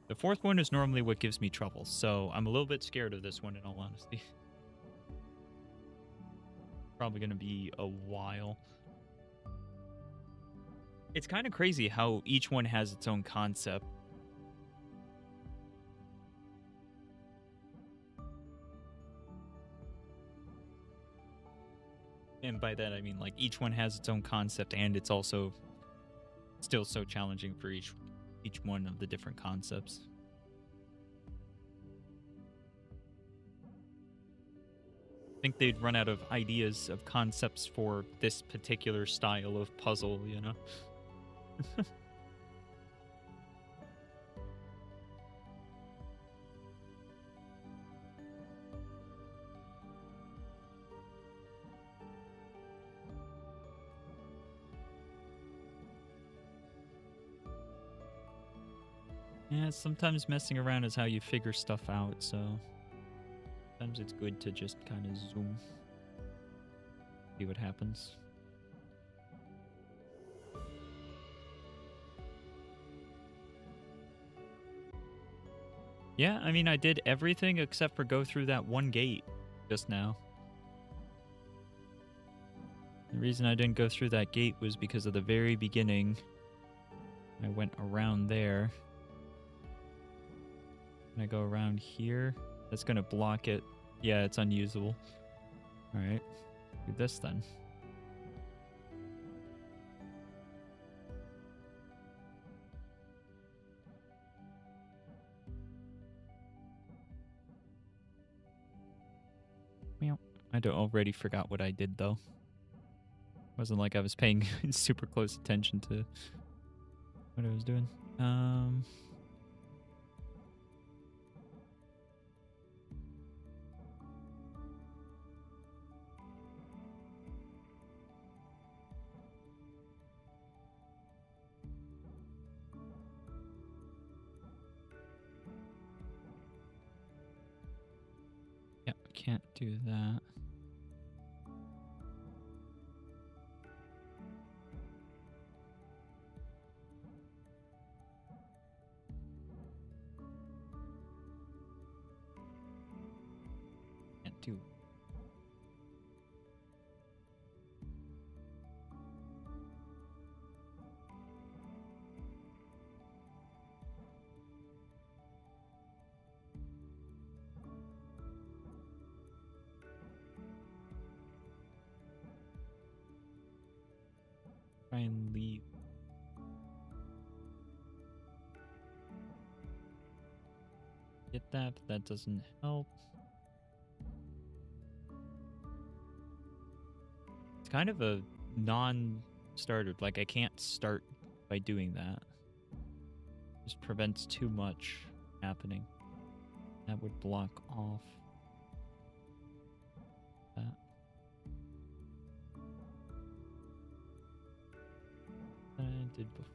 The fourth one is normally what gives me trouble, so I'm a little bit scared of this one in all honesty. Probably going to be a while. It's kind of crazy how each one has its own concept. And by that, I mean, like, each one has its own concept, and it's also still so challenging for each one of the different concepts. I think they'd run out of ideas of concepts for this particular style of puzzle, you know? Yeah, sometimes messing around is how you figure stuff out, so sometimes it's good to just kind of zoom, see what happens. Yeah, I mean, I did everything except for go through that one gate just now. The reason I didn't go through that gate was because at the very beginning, I went around there. Can I go around here? That's going to block it. Yeah, it's unusable. All right. Do this then. I already forgot what I did, though. Wasn't like I was paying super close attention to what I was doing. Yeah, can't do that. Can't do. Try and leave. Get that, but that doesn't help. It's kind of a non-starter. Like, I can't start by doing that. Just prevents too much happening. That would block off that. I did before.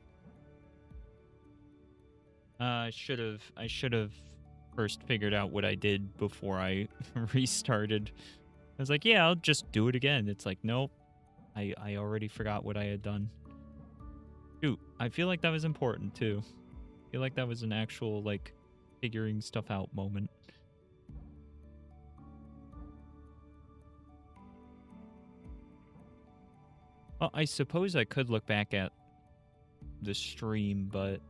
I should have first figured out what I did before I restarted. I was like, yeah, I'll just do it again. It's like, nope. I already forgot what I had done. Shoot, I feel like that was important too. I feel like that was an actual, like, figuring stuff out moment. Well, I suppose I could look back at the stream, but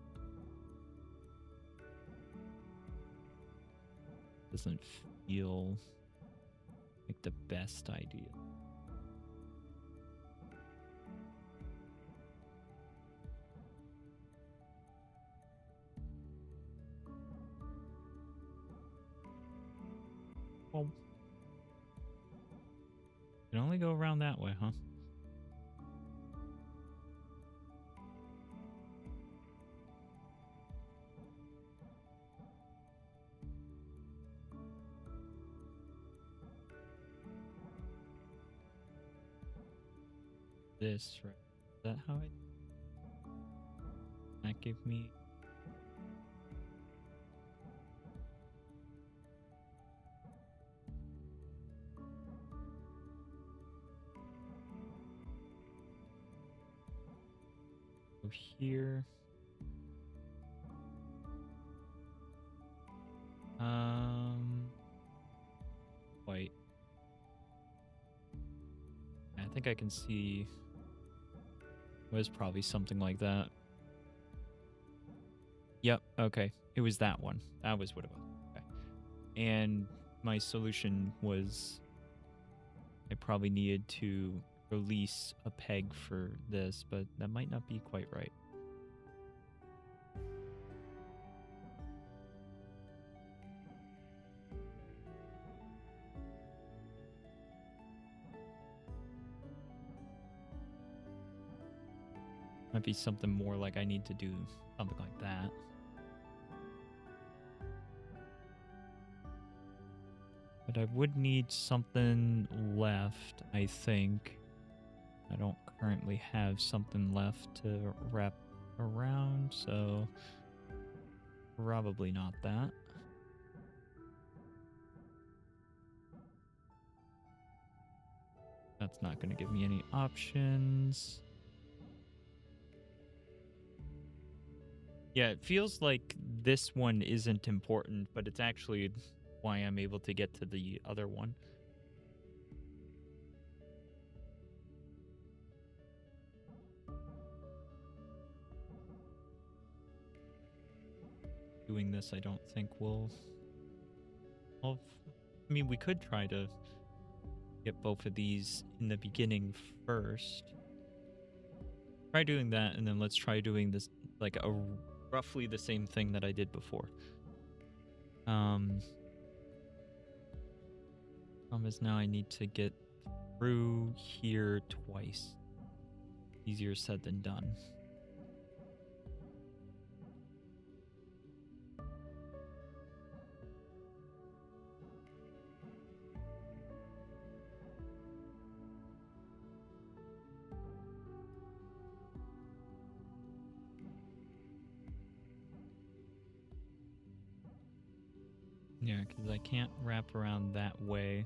doesn't feel like the best idea. Well, you can only go around that way, huh? This, right? Is that how I... That give me... here. White. I think I can see. It was probably something like that. Yep, okay. It was that one. That was what it was. Okay. And my solution was I probably needed to release a peg for this, but that might not be quite right. Might be something more like I need to do something like that. But I would need something left, I think. I don't currently have something left to wrap around, so probably not that. That's not going to give me any options. Yeah, it feels like this one isn't important, but it's actually why I'm able to get to the other one. Doing this, I don't think will... Well, I mean, we could try to get both of these in the beginning first. Try doing that, and then let's try doing this, like, roughly the same thing that I did before. Problem is now I need to get through here twice. Easier said than done. Yeah, because I can't wrap around that way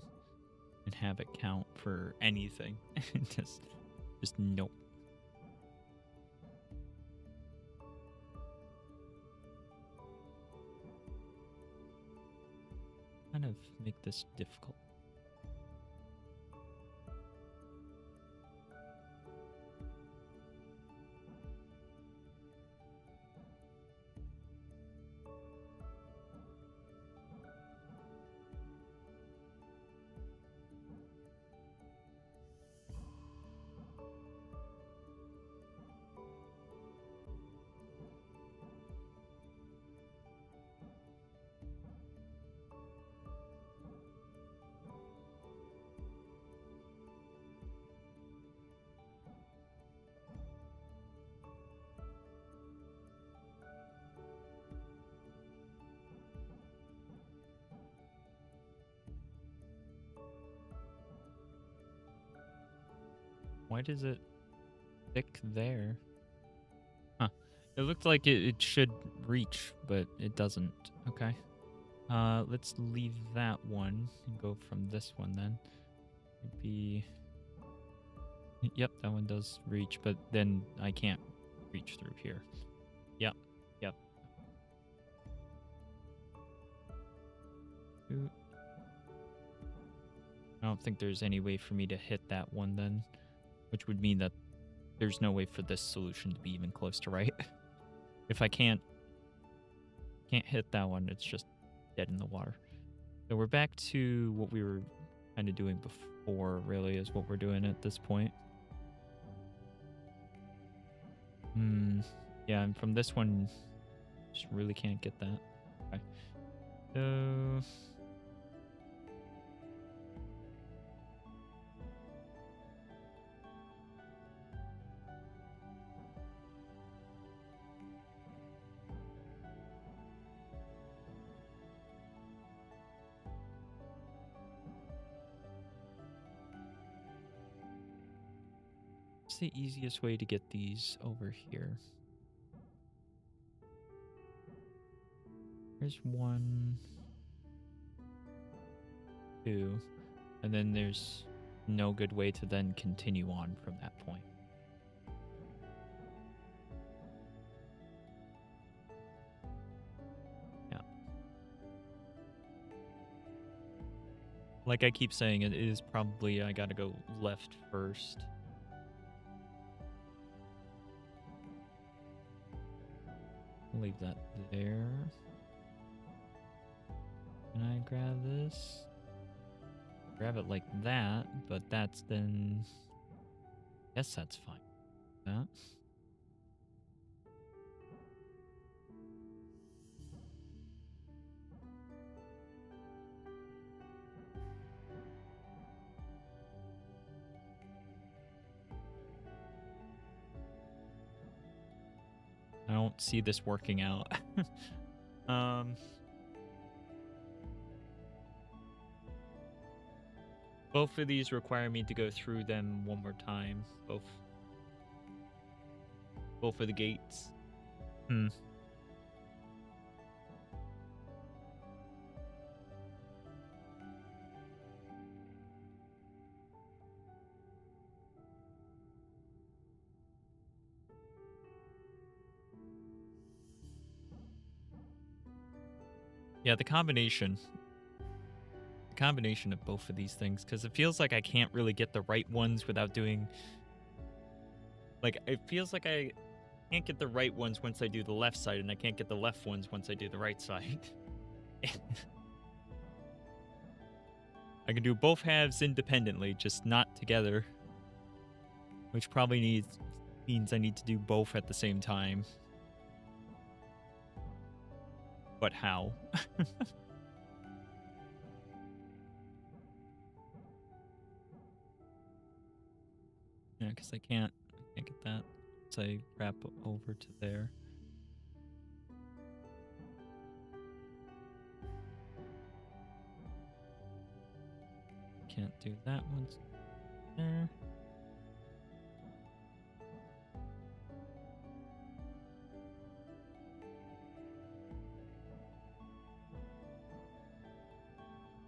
and have it count for anything. just nope. Kind of make this difficult. Why does it stick there? Huh. It looked like it should reach, but it doesn't. Okay. Let's leave that one and go from this one then. Maybe... Yep, that one does reach, but then I can't reach through here. Yep. Ooh. I don't think there's any way for me to hit that one then, which would mean that there's no way for this solution to be even close to right. If I can't hit that one, it's just dead in the water. So we're back to what we were kind of doing before, really, is what we're doing at this point. Yeah, and from this one, just really can't get that. Okay. So... What's the easiest way to get these over here? There's 1, 2, and then there's no good way to then continue on from that point. Like I keep saying, it is probably I gotta go left first. I'll leave that there. Can I grab this? Grab it like that, but that's then... Guess that's fine. That. I don't see this working out. Both of these require me to go through them one more time. Both of the gates. Yeah, the combination of both of these things, because it feels like I can't really get the right ones without doing... Like, it feels like I can't get the right ones once I do the left side, and I can't get the left ones once I do the right side. I can do both halves independently, just not together. Which probably means I need to do both at the same time. But how? Yeah, because I can't get that. So I wrap over to there. Can't do that one. There.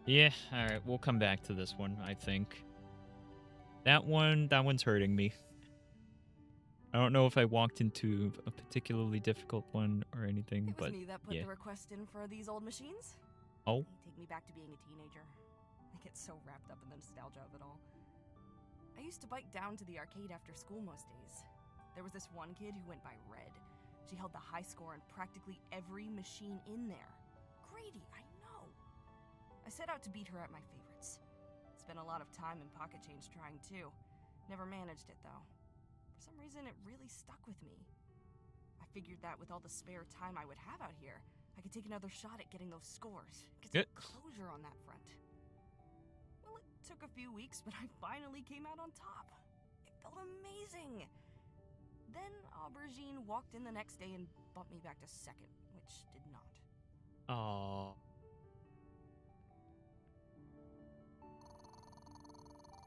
Yeah, alright, we'll come back to this one, I think. That one's hurting me. I don't know if I walked into a particularly difficult one or anything, It was but me that put yeah. the request in for these old machines. Oh? They take me back to being a teenager. I get so wrapped up in the nostalgia of it all. I used to bike down to the arcade after school most days. There was this one kid who went by Red. She held the high score on practically every machine in there. Grady, I know. I set out to beat her at my favorites. Spent a lot of time and pocket change trying too. Never managed it though. For some reason, it really stuck with me. I figured that with all the spare time I would have out here, I could take another shot at getting those scores. Get some closure on that front. Well, it took a few weeks, but I finally came out on top. It felt amazing. Then Aubergine walked in the next day and bumped me back to second, which did not. Aww.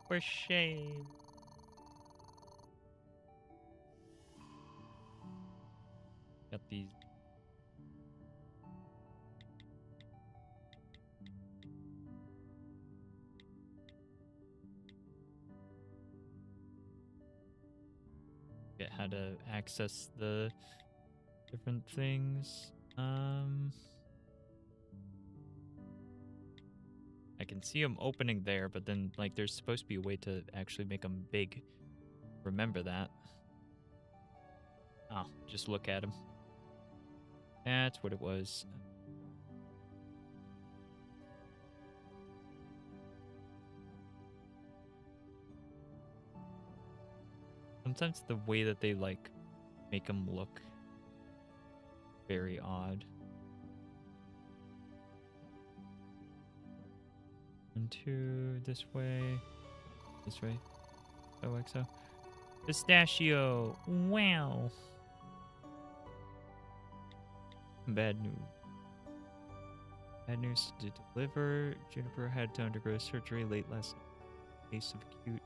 For shame. Got these. Get how to access the different things. I can see them opening there, but then like there's supposed to be a way to actually make them big. Remember that. Oh, just look at them. That's what it was. Sometimes the way that they like make them look very odd. 1, 2, this way. This way. OXO. Pistachio. Wow. Bad news. Bad news to deliver. Juniper had to undergo surgery late last case of acute.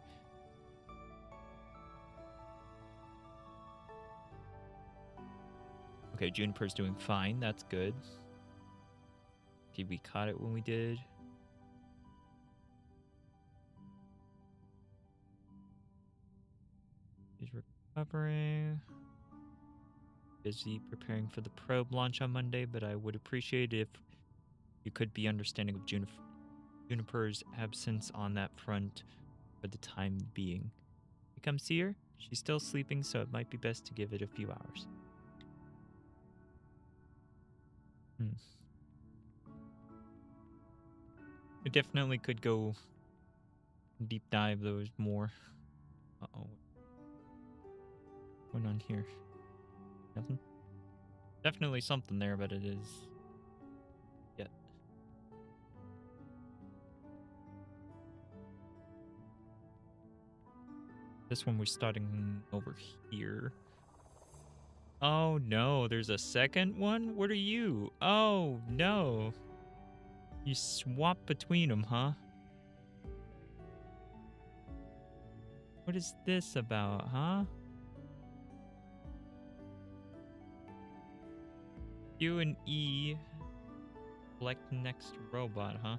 Okay, Juniper's doing fine. That's good. Okay, we caught it when we did. He's recovering. Busy preparing for the probe launch on Monday, but I would appreciate it if you could be understanding of Juniper. Juniper's absence on that front for the time being. You come see her? She's still sleeping, so it might be best to give it a few hours. We definitely could go deep dive those more. Uh-oh. What's going on here? Nothing? Definitely something there, but it is... yet. This one we're starting over here. Oh no, there's a second one? What are you? Oh no. You swap between them, huh? What is this about, huh? Q and E. Select next robot, huh?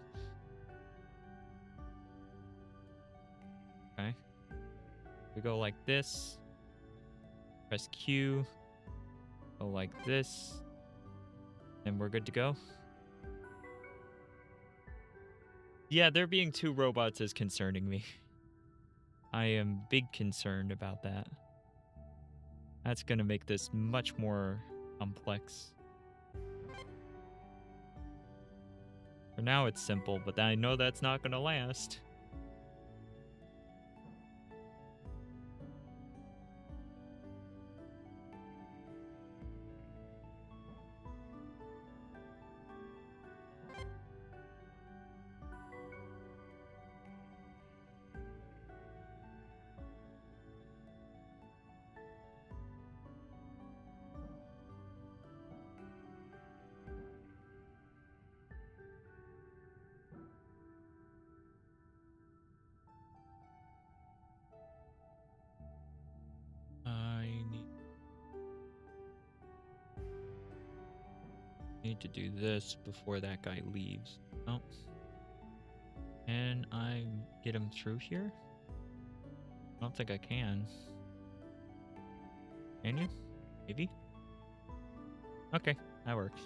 Okay. We go like this. Press Q. Go like this. And we're good to go. Yeah, there being two robots is concerning me. I am big concerned about that. That's gonna make this much more complex. For now it's simple, but I know that's not gonna last. I need to do this before that guy leaves. Oh. Can I get him through here? I don't think I can. Can you? Maybe? Okay, that works.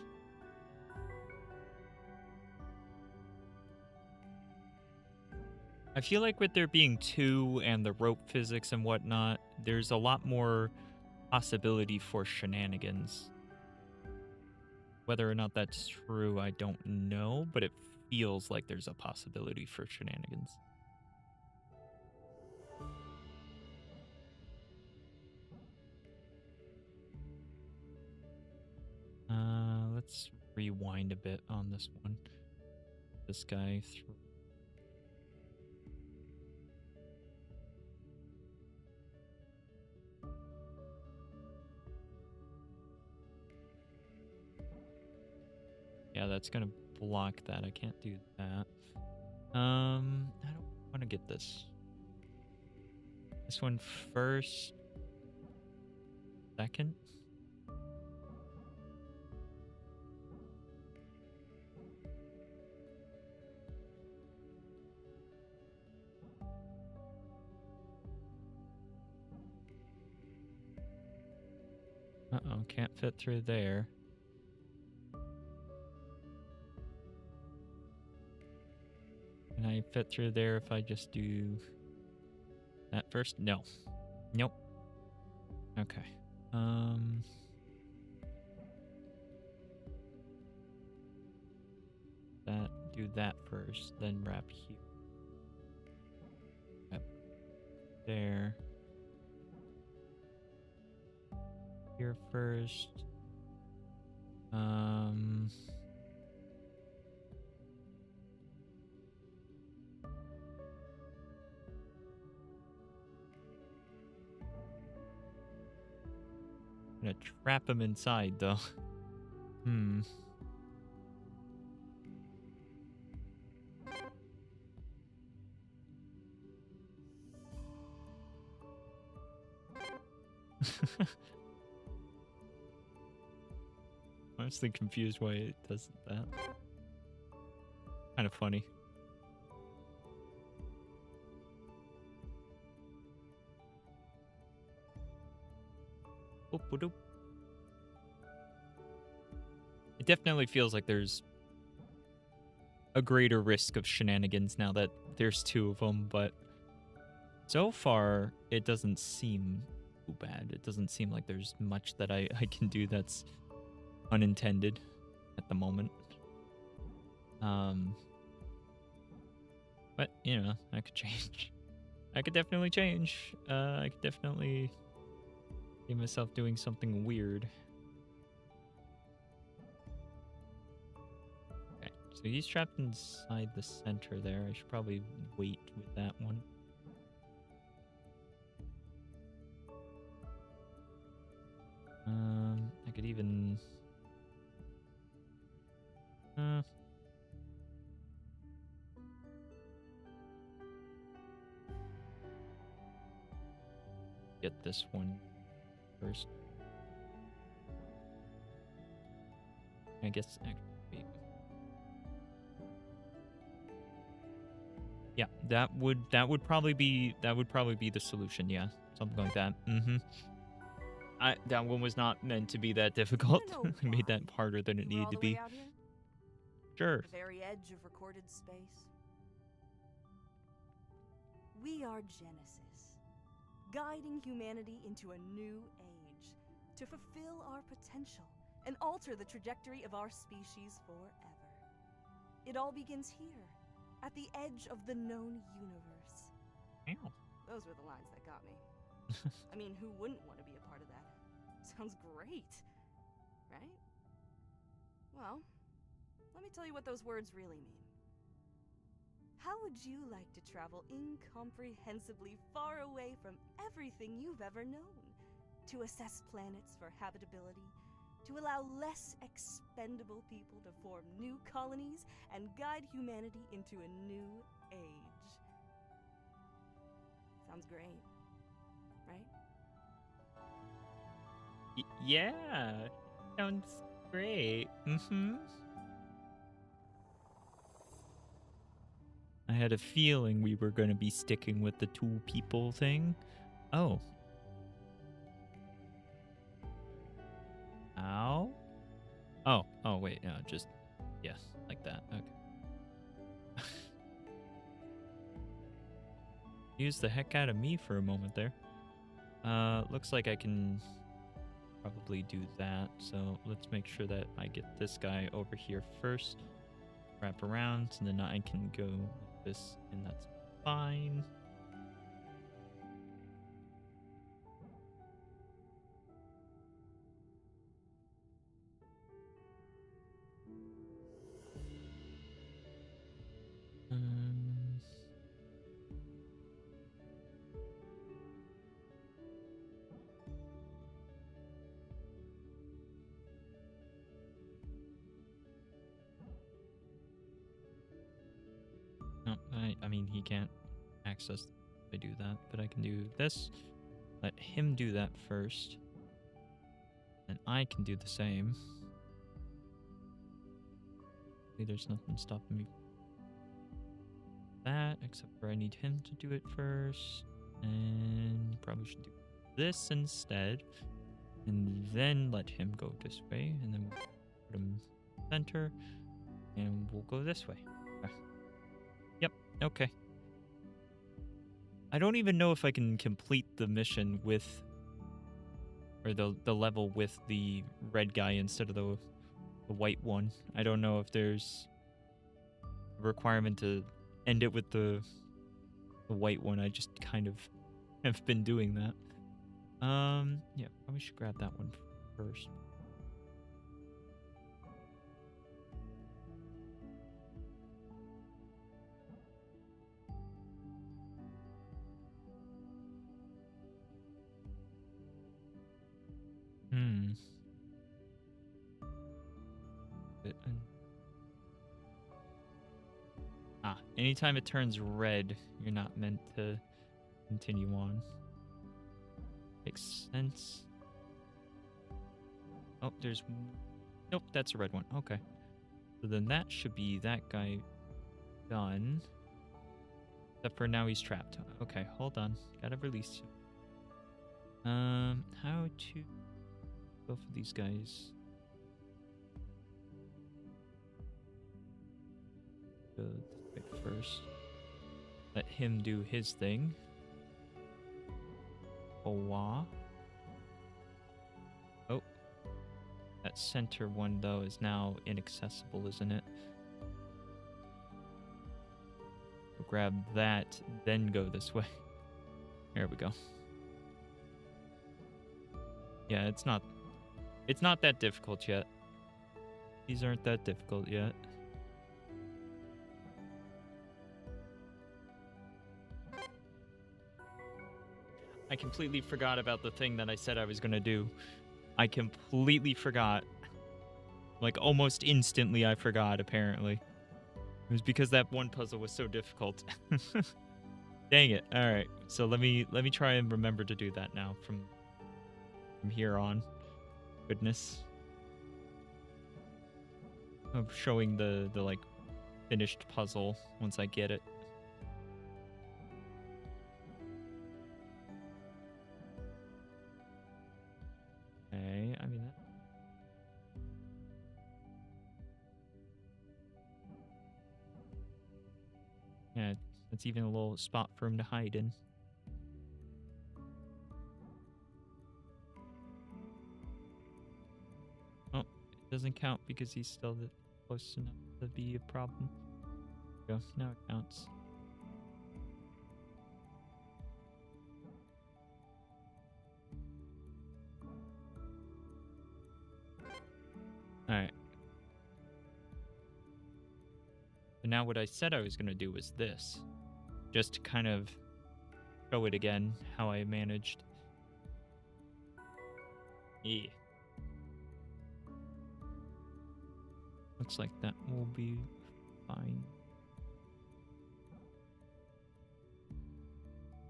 I feel like with there being two and the rope physics and whatnot, there's a lot more possibility for shenanigans. Whether or not that's true, I don't know, but it feels like there's a possibility for shenanigans. Let's rewind a bit on this one. This guy through. Yeah, that's gonna block that. I can't do that. I don't want to get this. This one first. Second. Uh-oh, can't fit through there. Can I fit through there if I just do that first? No. Nope. Okay. Do that first, then wrap here. Wrap there. Here first. I'm gonna trap him inside though. Honestly confused why it does that. Kind of funny. Oop-a-doop. It definitely feels like there's a greater risk of shenanigans now that there's 2 of them, but so far it doesn't seem too bad. It doesn't seem like there's much that I can do that's unintended at the moment. But, you know, I could change. I could definitely change. I could definitely see myself doing something weird. Okay, so he's trapped inside the center there. I should probably wait with that one. I could even... get this one first. I guess actually, yeah, that would probably be the solution. Yeah, something like that. That one was not meant to be that difficult. I made that harder than it needed to be. Out here? Sure. The very edge of recorded space. We are Genesis, guiding humanity into a new age to fulfill our potential and alter the trajectory of our species forever. It all begins here, at the edge of the known universe. Ow. Those were the lines that got me. I mean, who wouldn't want to be a part of that? Sounds great, right? Well, let me tell you what those words really mean. How would you like to travel incomprehensibly far away from everything you've ever known? To assess planets for habitability, to allow less expendable people to form new colonies and guide humanity into a new age. Sounds great, right? Yeah, sounds great. I had a feeling we were going to be sticking with the 2 people thing. Oh. Ow. Oh, wait, no, just, yes, like that, okay. Use the heck out of me for a moment there. Looks like I can probably do that, so let's make sure that I get this guy over here first. Wrap around, and then I can go like this, and that's fine. No, I mean, he can't access if I do that, but I can do this. Let him do that first. And I can do the same. There's nothing stopping me that, except for I need him to do it first. And probably should do this instead. And then let him go this way. And then we'll put him center. And we'll go this way. Okay. Yep, okay. I don't even know if I can complete the mission with... or the level with the red guy instead of the white one. I don't know if there's a requirement to end it with the white one. I just kind of have been doing that. Yeah, probably should grab that one first. Anytime it turns red, you're not meant to continue on. Makes sense. Oh, there's... Nope, that's a red one. Okay. So then that should be that guy done. Except for now he's trapped. Okay, hold on. Gotta release him. How to go for these guys? go this way first. Let him do his thing. Oh, oh, that center one though is now inaccessible, isn't it? We'll grab that, then go this way. There we go. Yeah, it's not that difficult yet. These aren't that difficult yet. I completely forgot about the thing that I said I was going to do. I completely forgot. Like, almost instantly I forgot, apparently. It was because that one puzzle was so difficult. Dang it. All right. So let me try and remember to do that now from here on. Goodness. I'm showing the like finished puzzle once I get it. Okay, I mean that. Yeah, it's even a little spot for him to hide in. Oh, it doesn't count because he's still close enough to be a problem. There we go, now it counts. Alright. But now what I said I was going to do was this. Just to kind of show it again, how I managed. Yeah. Looks like that will be fine.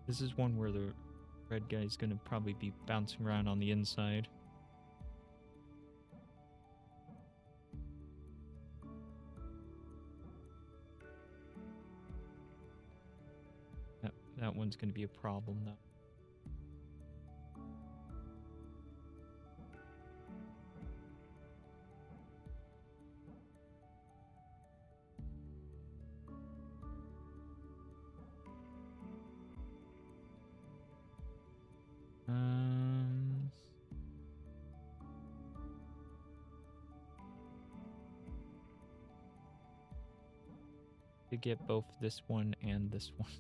This is one where the red guy's going to probably be bouncing around on the inside. That one's going to be a problem, though. To get both this one and this one.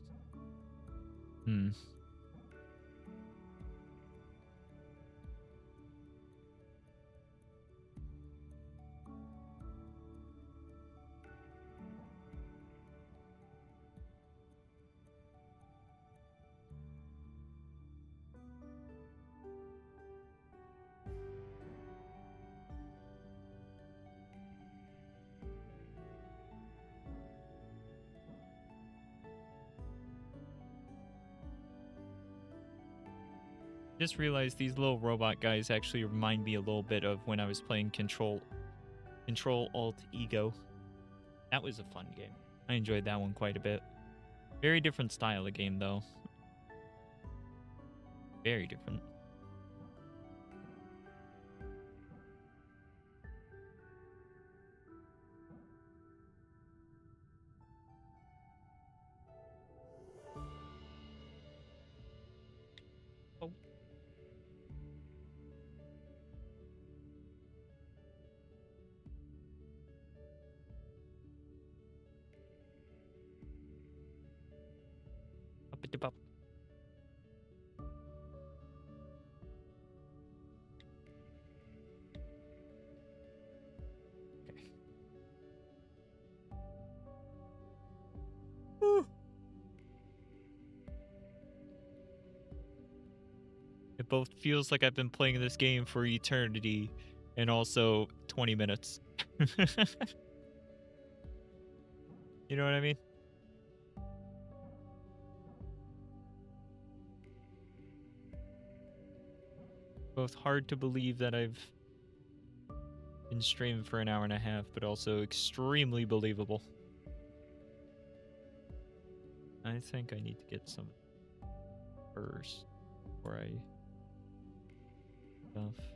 Just realized these little robot guys actually remind me a little bit of when I was playing Control Alt Ego. That was a fun game. I enjoyed that one quite a bit. Very different style of game though. Very different. Oh. Up it up. Okay. Woo. It both feels like I've been playing this game for eternity and also 20 minutes. You know what I mean? Both hard to believe that I've been streaming for an hour and a half, but also extremely believable. I think I need to get some first before I stuff.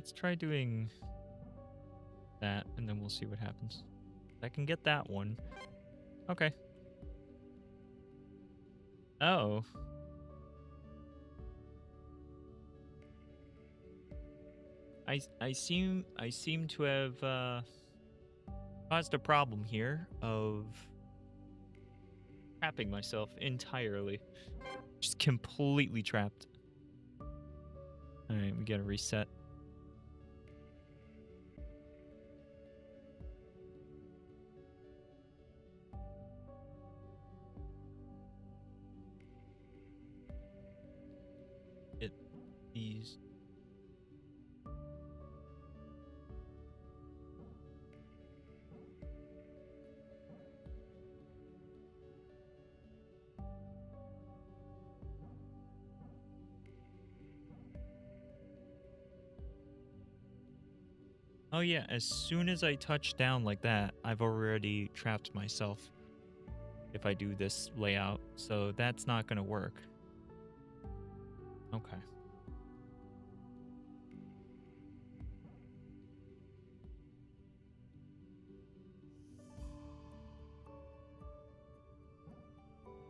Let's try doing that, and then we'll see what happens. I can get that one. Okay. Oh. I seem to have caused a problem here of trapping myself entirely. Just completely trapped. Alright, we gotta reset. It these. Oh yeah, as soon as I touch down like that, I've already trapped myself if I do this layout, so that's not gonna work. Okay.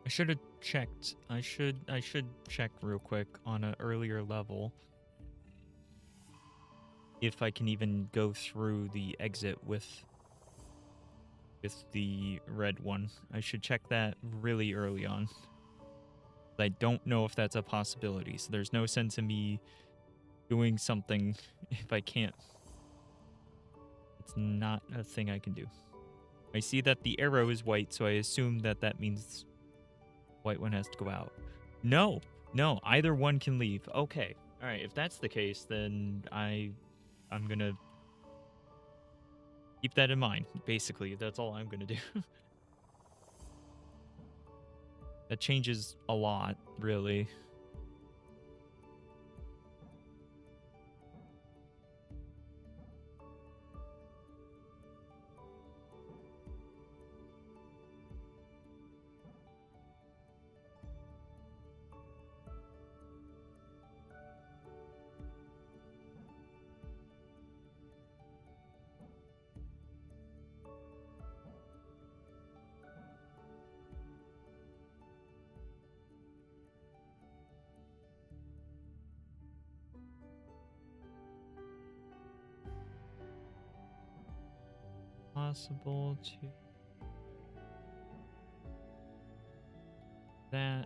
I should have checked. I should check real quick on an earlier level if I can even go through the exit with the red one. I should check that really early on. I don't know if that's a possibility, so there's no sense in me doing something if I can't. It's not a thing I can do. I see that the arrow is white, so I assume that that means white one has to go out. No, either one can leave. Okay, all right. If that's the case, then I'm gonna keep that in mind. Basically, that's all I'm gonna do. That changes a lot, really. Possible to that.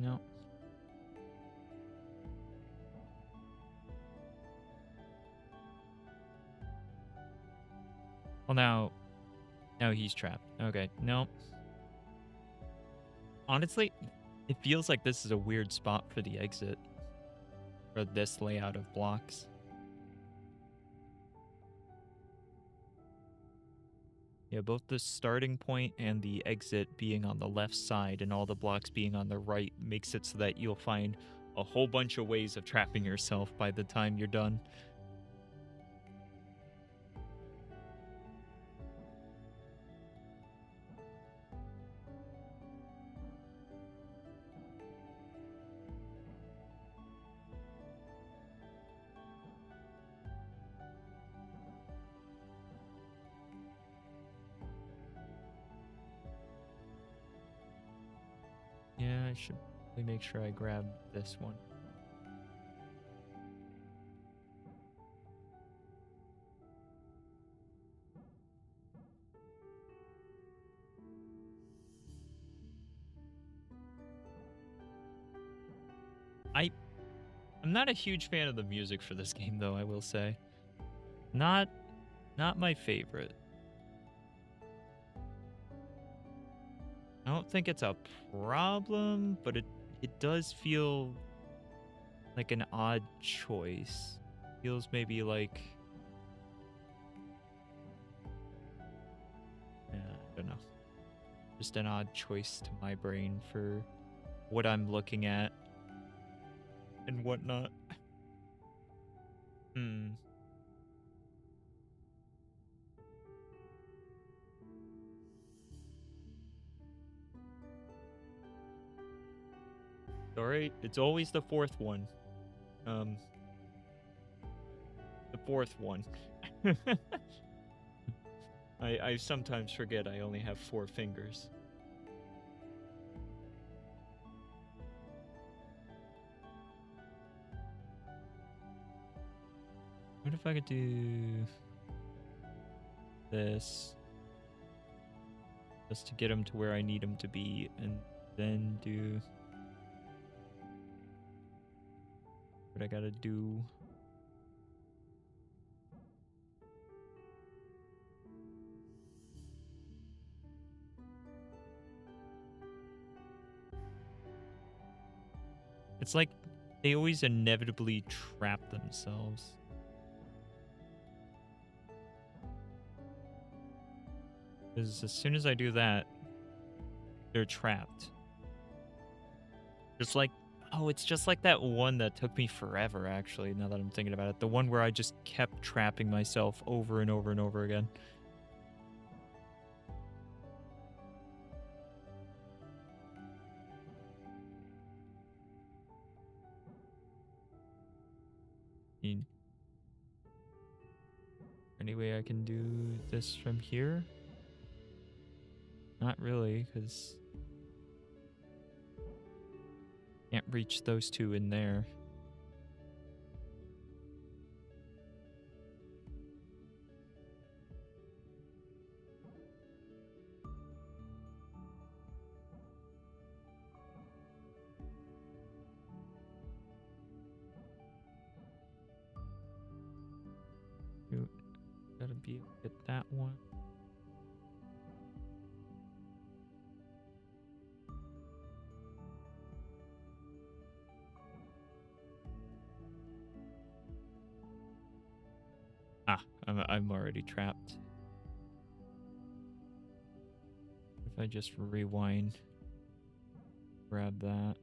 No. Well, now he's trapped. Okay, no. Honestly, it feels like this is a weird spot for the exit for this layout of blocks. Yeah, both the starting point and the exit being on the left side and all the blocks being on the right makes it so that you'll find a whole bunch of ways of trapping yourself by the time you're done. Yeah, I should probably make sure I grab this one. I'm not a huge fan of the music for this game, though, I will say. Not my favorite. I don't think it's a problem, but it does feel like an odd choice. Feels maybe like, yeah, I don't know. Just an odd choice to my brain for what I'm looking at and whatnot. Alright, it's always the fourth one. The fourth one. I sometimes forget I only have 4 fingers. What if I could do this just to get him to where I need him to be, and then do what I gotta do? It's like they always inevitably trap themselves. Because as soon as I do that, they're trapped. Just like, oh, it's just like that one that took me forever, actually, now that I'm thinking about it. The one where I just kept trapping myself over and over and over again. Any way I can do this from here? Not really, because can't reach those two in there. Shoot, gotta be able to get that one. I'm already trapped. If I just rewind, grab that.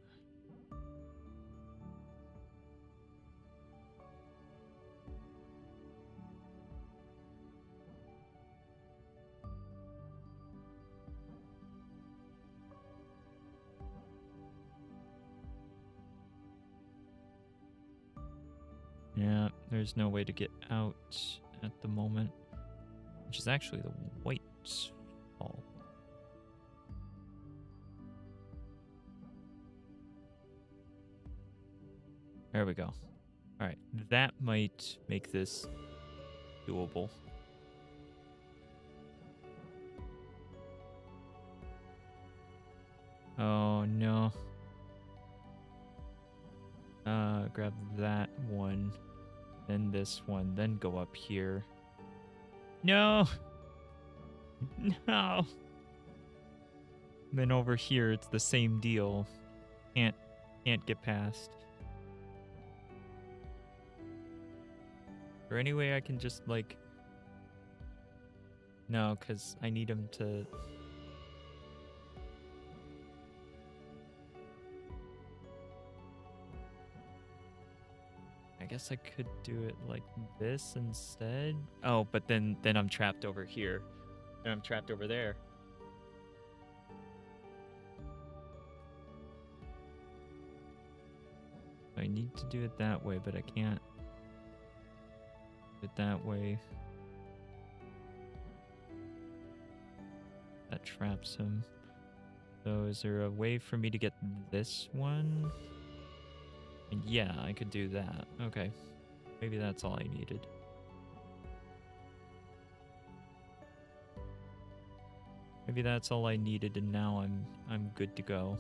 Yeah, there's no way to get out at the moment, which is actually the white's fault. There we go. Alright, that might make this doable. Oh no. Grab that one, then this one, then go up here. No! No! Then over here, it's the same deal. Can't get past. Or any way I can just, like... No, because I need him to... I guess I could do it like this instead. Oh, but then I'm trapped over here. And I'm trapped over there. I need to do it that way, but I can't do it that way. That traps him. So is there a way for me to get this one? And yeah, I could do that. Okay. Maybe that's all I needed. Maybe that's all I needed, and now I'm good to go.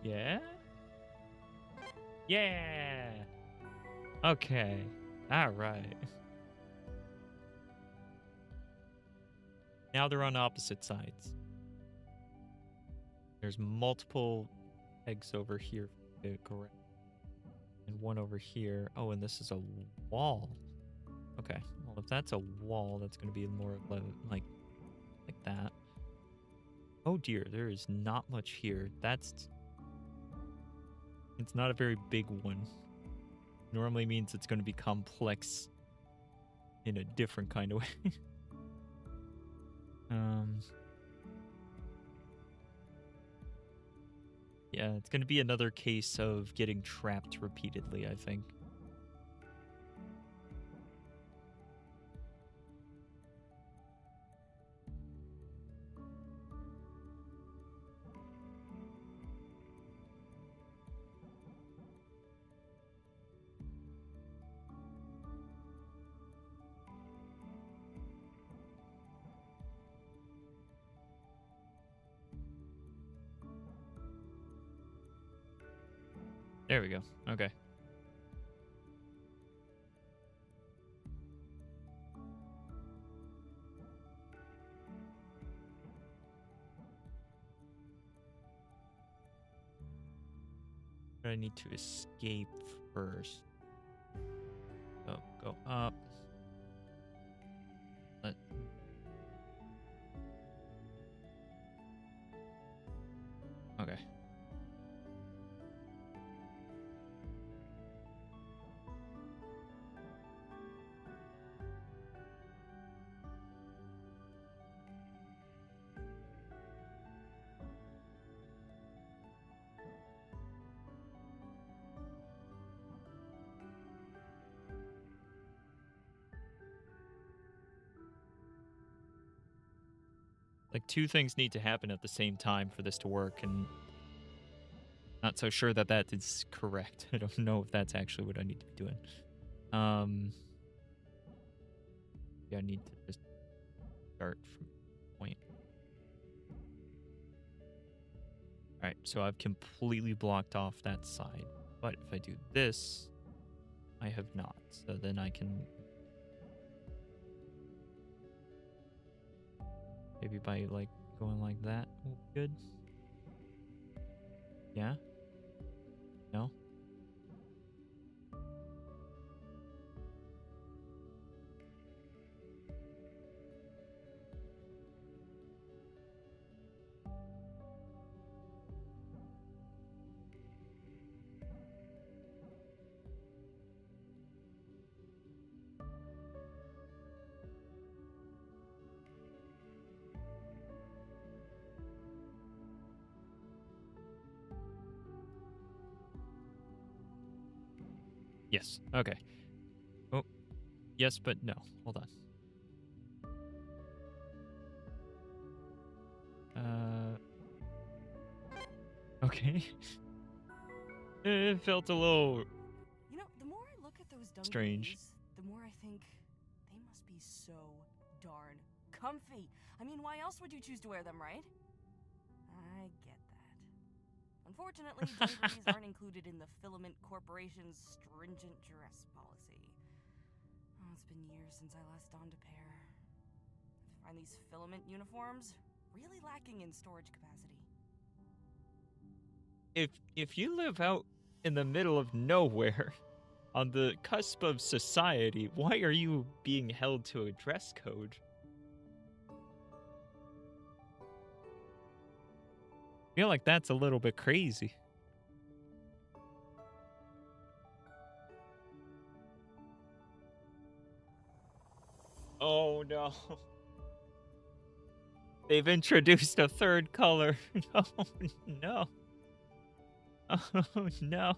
Yeah? Yeah! Okay. Alright. Now they're on opposite sides. There's multiple eggs over here. Correct. And one over here. Oh, and this is a wall. Okay. Well, if that's a wall, that's going to be more like that. Oh dear, there is not much here. It's not a very big one. Normally means it's going to be complex in a different kind of way. Yeah, it's going to be another case of getting trapped repeatedly, I think. There we go. Okay. I need to escape first. Oh, go up. Let... Okay. Like, two things need to happen at the same time for this to work, and not so sure that that is correct. I don't know if that's actually what I need to be doing. Yeah, I need to just start from point. Alright, so I've completely blocked off that side. But if I do this, I have not. So then I can... Maybe by, like, going like that will be good. Yeah? No? Yes. Okay. Oh. Yes, but no. Hold on. Okay. It felt a little You know, the more I look at those strange. dungarees, the more I think they must be so darn comfy. I mean, why else would you choose to wear them, right? I get that. Unfortunately, dungarees aren't included in the Filament Corporation's stringent dress policy. Oh, it's been years since I last donned a pair. I find these Filament uniforms really lacking in storage capacity. If you live out in the middle of nowhere, on the cusp of society, why are you being held to a dress code? I feel like that's a little bit crazy. Oh no. They've introduced a third color. Oh no. Oh no.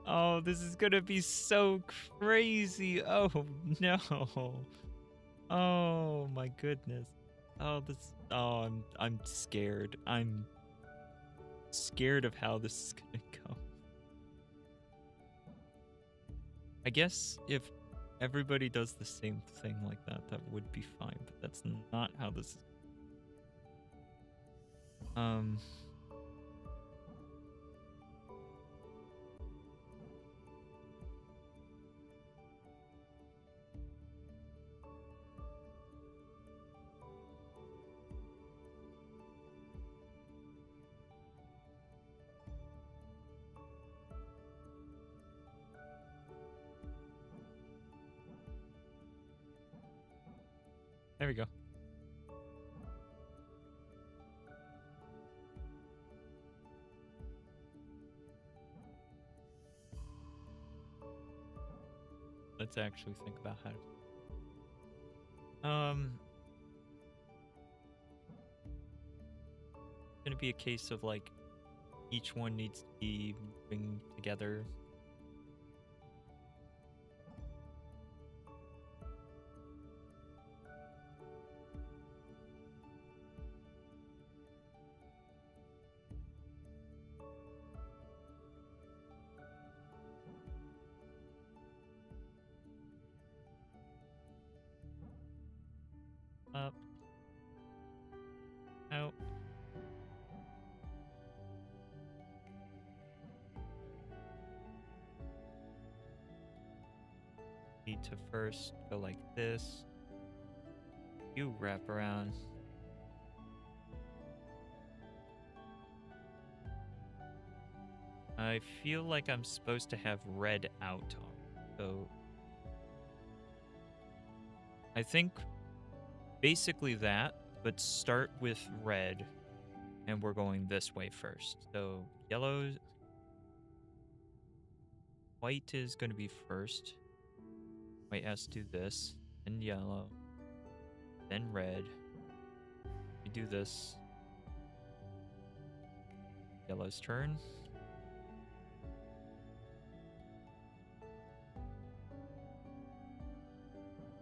Oh, this is gonna be so crazy. Oh no. Oh my goodness. Oh, I'm scared. I'm scared of how this is gonna go. I guess if everybody does the same thing like that, that would be fine, but that's not how this is. There we go. Let's actually think about how to... to be a case of like each one needs to be moving together. Up. Out. Need to first go like this. You wrap around. I feel like I'm supposed to have red out on, so I think basically that, but start with red, and we're going this way first. So yellow, white is going to be first. White has to do this, then yellow, then red. We do this. Yellow's turn.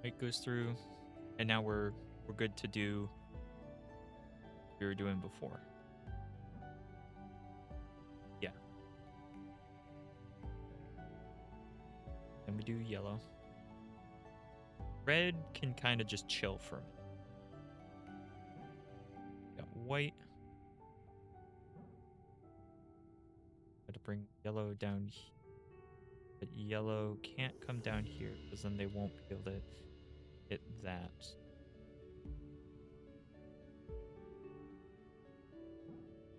White goes through, and now we're good to do what we were doing before. Yeah. Then we do yellow. Red can kind of just chill for a minute. Got white. Got to bring yellow down here. But yellow can't come down here because then they won't be able to hit that.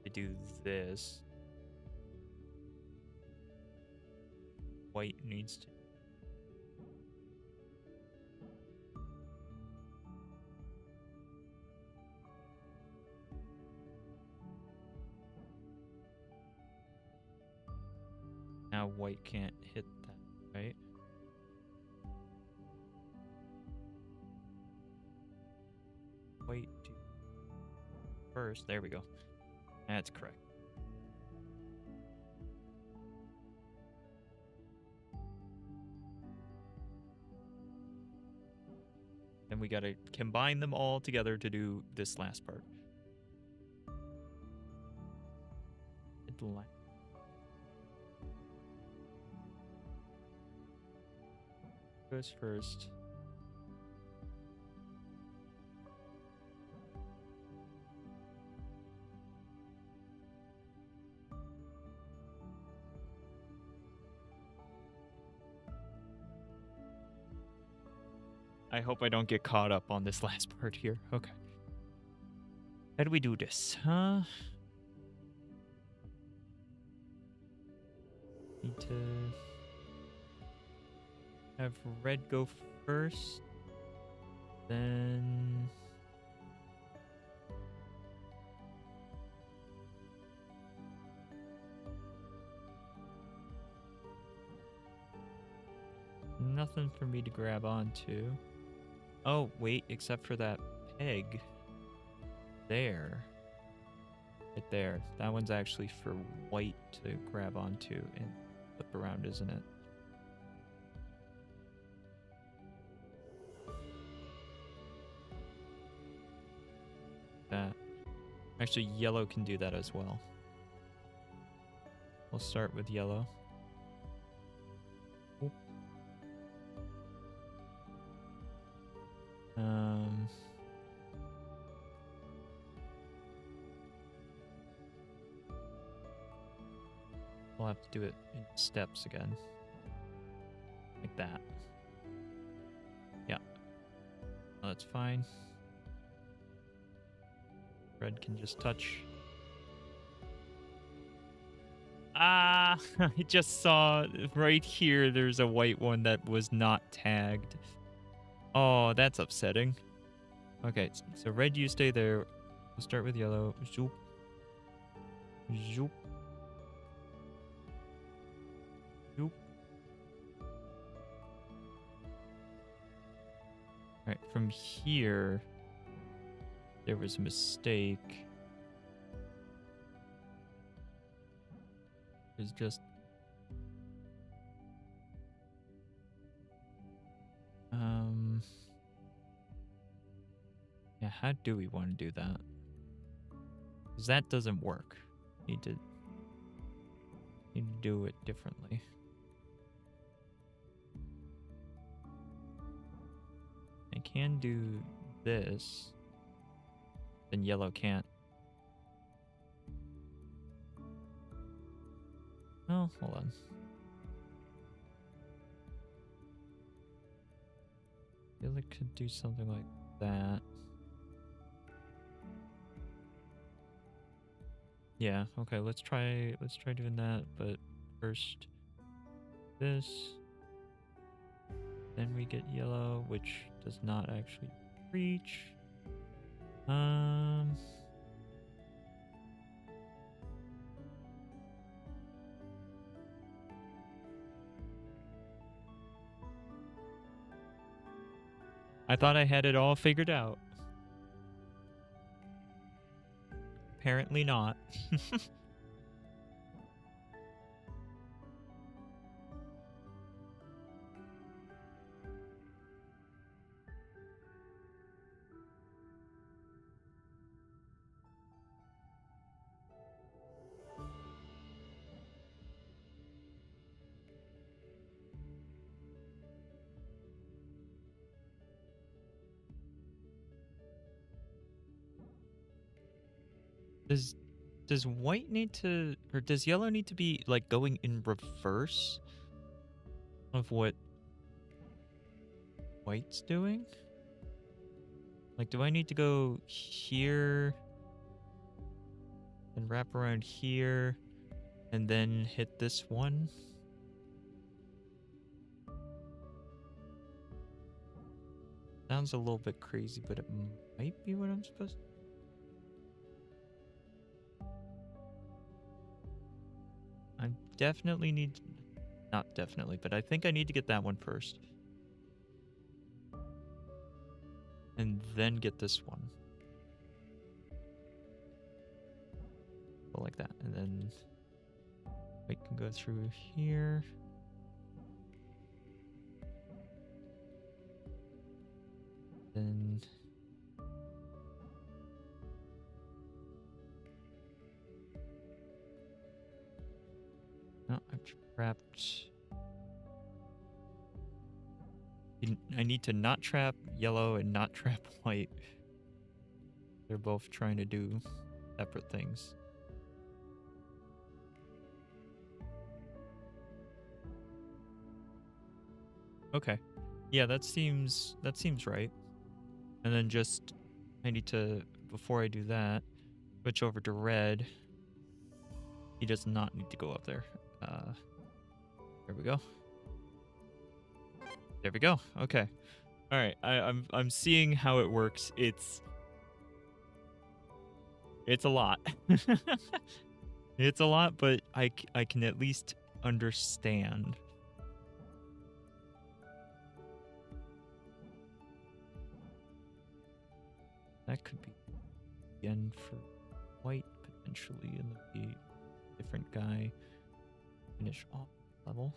They do this. White needs to. Now white can't hit that, right? White do first. There we go. That's correct. Then we gotta combine them all together to do this last part. Goes first. I hope I don't get caught up on this last part here. Okay. How do we do this, huh? Need to have red go first, then nothing for me to grab onto. Oh, wait, except for that peg there. Right there. That one's actually for white to grab onto and flip around, isn't it? That. Actually, yellow can do that as well. We'll start with yellow. We'll have to do it in steps again. Like that. Yeah. Oh, that's fine. Red can just touch. Ah! I just saw right here there's a white one that was not tagged. Oh, that's upsetting. Okay, so red, you stay there. We'll start with yellow. Zoop. Zoop. Zoop. Alright, from here, there was a mistake. is just yeah, how do we want to do that? Because that doesn't work. Need to do it differently. I can do this, then yellow can't. Oh, hold on. I feel like could do something like that. Yeah, okay, let's try doing that, but first this. Then we get yellow, which does not actually reach. I thought I had it all figured out. Apparently not. Does white need to, or does yellow need to be like going in reverse of what white's doing? Like, do I need to go here and wrap around here and then hit this one? Sounds a little bit crazy, but it might be what I'm supposed to. I definitely need, not definitely, but I think I need to get that one first. And then get this one. Go like that. And then we can go through here. Then no, I've trapped. I need to not trap yellow and not trap white. They're both trying to do separate things. Okay. Yeah, that seems right. And then just I need to, before I do that, switch over to red. He does not need to go up there. There we go. There we go. Okay. All right. I'm seeing how it works. It's a lot. It's a lot, but I can at least understand. That could be the end for white potentially, and the different guy finish off level.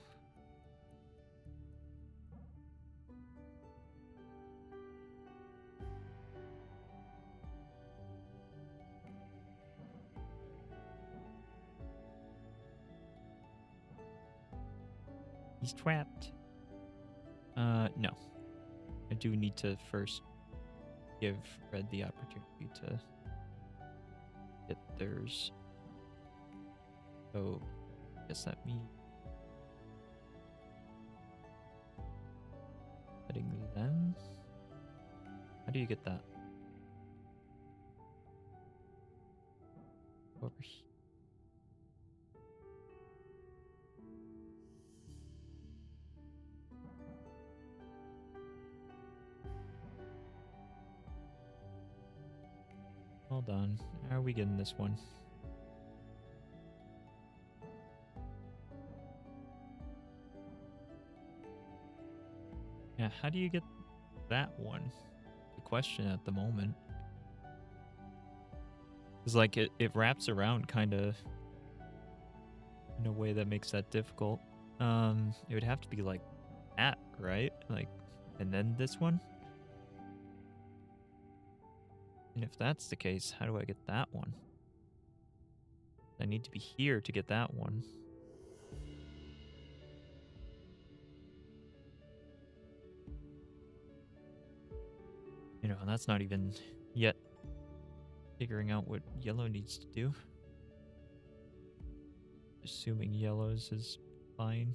He's trapped. No. I do need to first give red the opportunity to get theirs. So, I guess that means letting them. How do you get that? Over here. Hold on. How are we getting this one? Yeah, how do you get that one? The question at the moment. It's like it wraps around kind of in a way that makes that difficult. It would have to be like that, right? Like, and then this one? And if that's the case, how do I get that one? I need to be here to get that one. You know, and that's not even yet figuring out what yellow needs to do. Assuming yellow's is fine.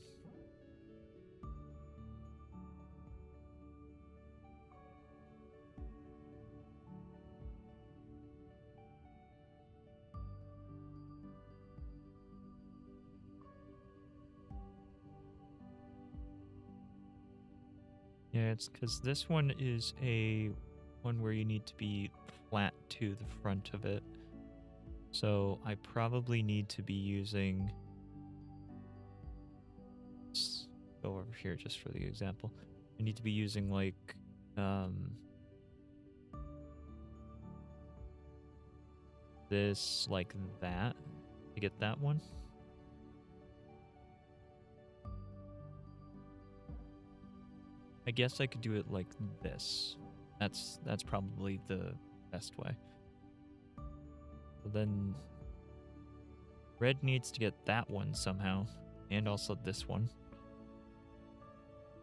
Yeah, it's because this one is a one where you need to be flat to the front of it. So I probably need to be using... Let's go over here just for the example. I need to be using like... this like that to get that one. I guess I could do it like this. That's probably the best way. So then red needs to get that one somehow, and also this one.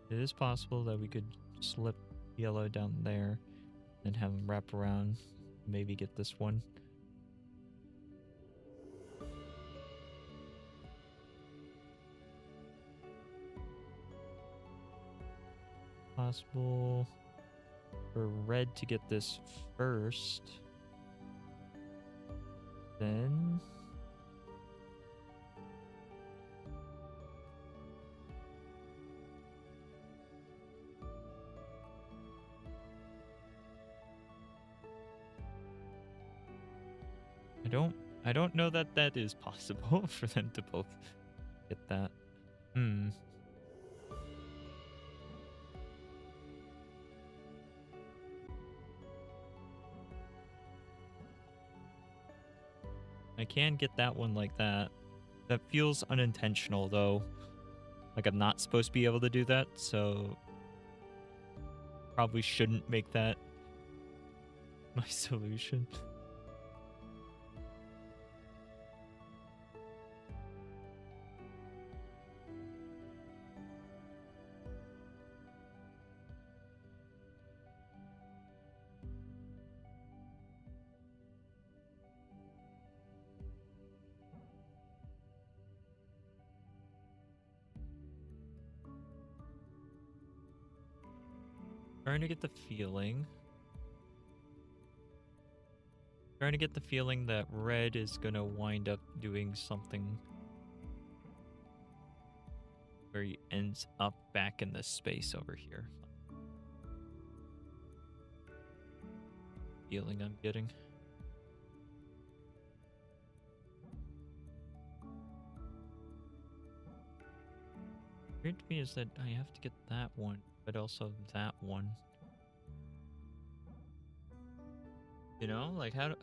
It is possible that we could slip yellow down there and have him wrap around, maybe get this one. Possible for red to get this first. Then I don't know that that is possible for them to both get that. I can get that one like that. That feels unintentional, though. Like, I'm not supposed to be able to do that, so... probably shouldn't make that my solution. Trying to get the feeling that red is gonna wind up doing something where he ends up back in this space over here. Feeling I'm getting. Weird to me is that I have to get that one, but also that one. You know, like how do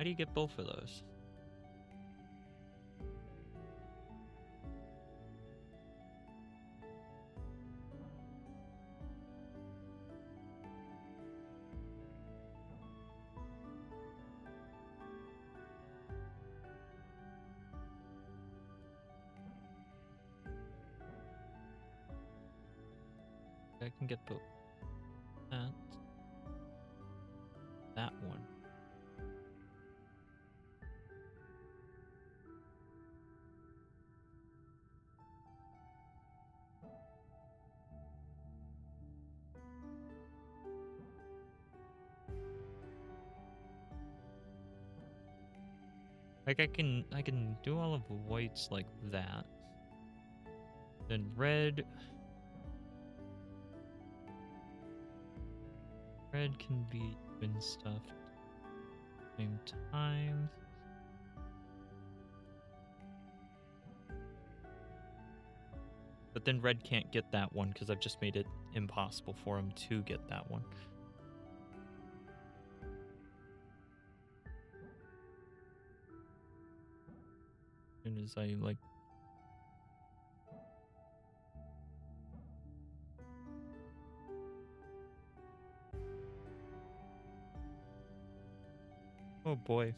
you get both of those? I can get both. That one. Like I can do all of the whites like that. Then red can be doing stuff at the same time. But then red can't get that one because I've just made it impossible for him to get that one. soon as I like. Oh boy.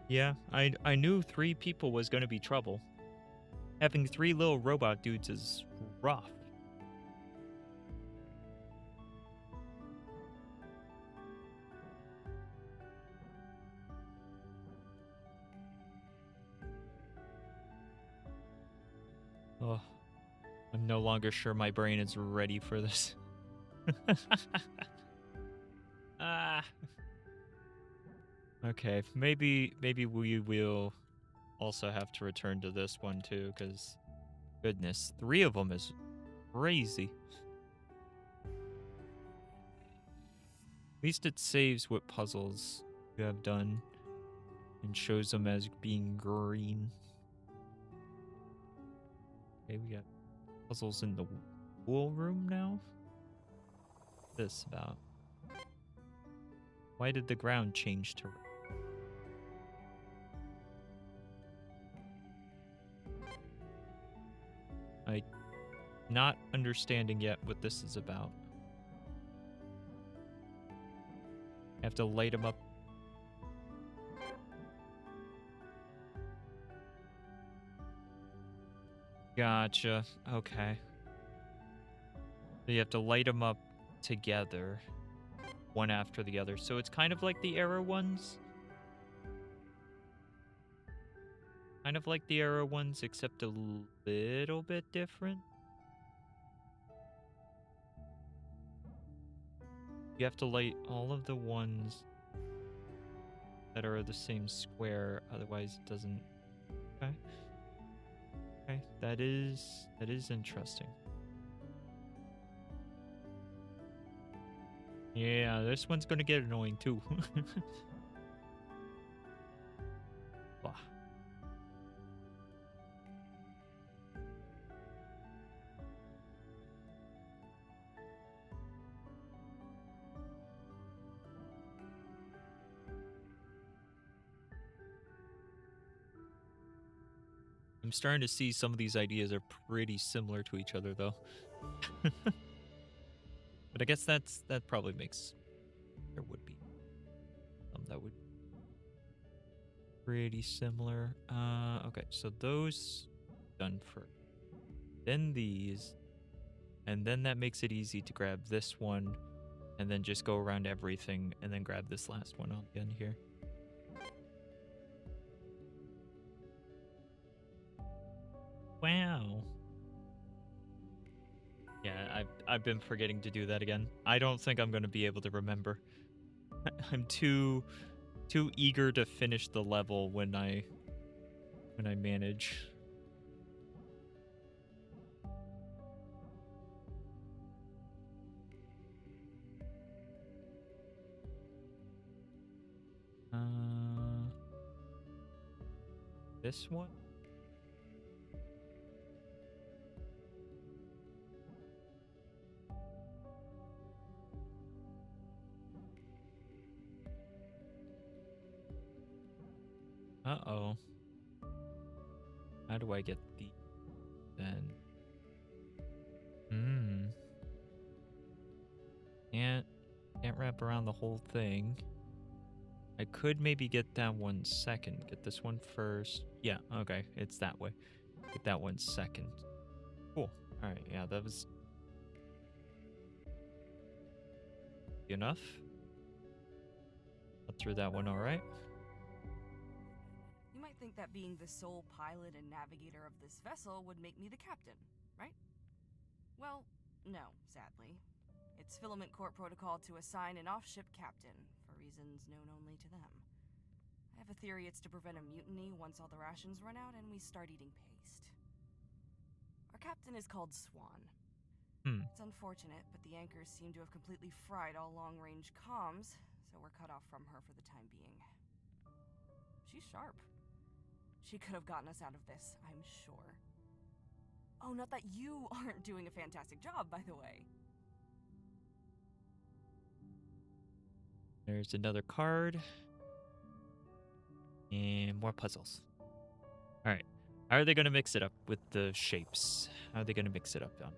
Yeah, I knew 3 people was gonna be trouble. Having 3 little robot dudes is rough. Oh, I'm no longer sure my brain is ready for this. Ah. Okay, maybe we will also have to return to this one too, because goodness, 3 of them is crazy. At least it saves what puzzles you have done and shows them as being green. Okay, we got puzzles in the wool room now. What's this about? Why did the ground change to red? I not understanding yet what this is about. I have to light them up. Gotcha. Okay. So you have to light them up together, one after the other. So it's kind of like the arrow ones. Kind of like the arrow ones, except a little bit different. You have to light all of the ones that are the same square, otherwise it doesn't. Okay. Okay, that is interesting. Yeah, this one's gonna get annoying too. Bah. I'm starting to see some of these ideas are pretty similar to each other, though. But I guess that probably makes there would be some that would pretty similar. Okay, so those done first. Then these, and then that makes it easy to grab this one, and then just go around everything, and then grab this last one again here. Wow. Yeah, I've been forgetting to do that again. I don't think I'm going to be able to remember. I'm too eager to finish the level when I manage. This one? Uh-oh. How do I get the then? Can't wrap around the whole thing. I could maybe get that one second. Get this one first. Yeah, okay. It's that way. Get that one second. Cool. Alright, yeah, that was enough. Got through that one alright. You might think that being the sole pilot and navigator of this vessel would make me the captain, right? Well, no, sadly. It's Filament Corp protocol to assign an off-ship captain, for reasons known only to them. I have a theory it's to prevent a mutiny once all the rations run out and we start eating paste. Our captain is called Swan. It's unfortunate, but the anchors seem to have completely fried all long-range comms, so we're cut off from her for the time being. She's sharp. She could have gotten us out of this, I'm sure. Oh, not that you aren't doing a fantastic job, by the way. There's another card. And more puzzles. All right. How are they going to mix it up with the shapes? How are they going to mix it up, Dom?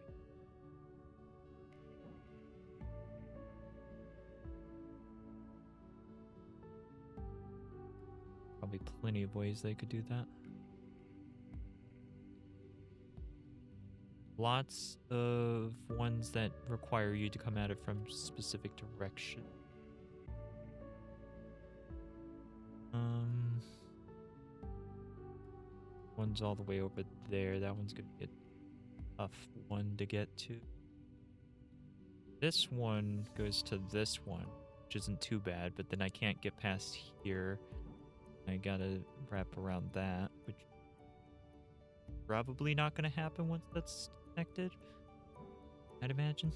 Probably plenty of ways they could do that. Lots of ones that require you to come at it from specific direction. One's all the way over there. That one's gonna be a tough one to get to. This one goes to this one, which isn't too bad, but then I can't get past here. I gotta wrap around that, which probably not gonna happen once that's connected, I'd imagine.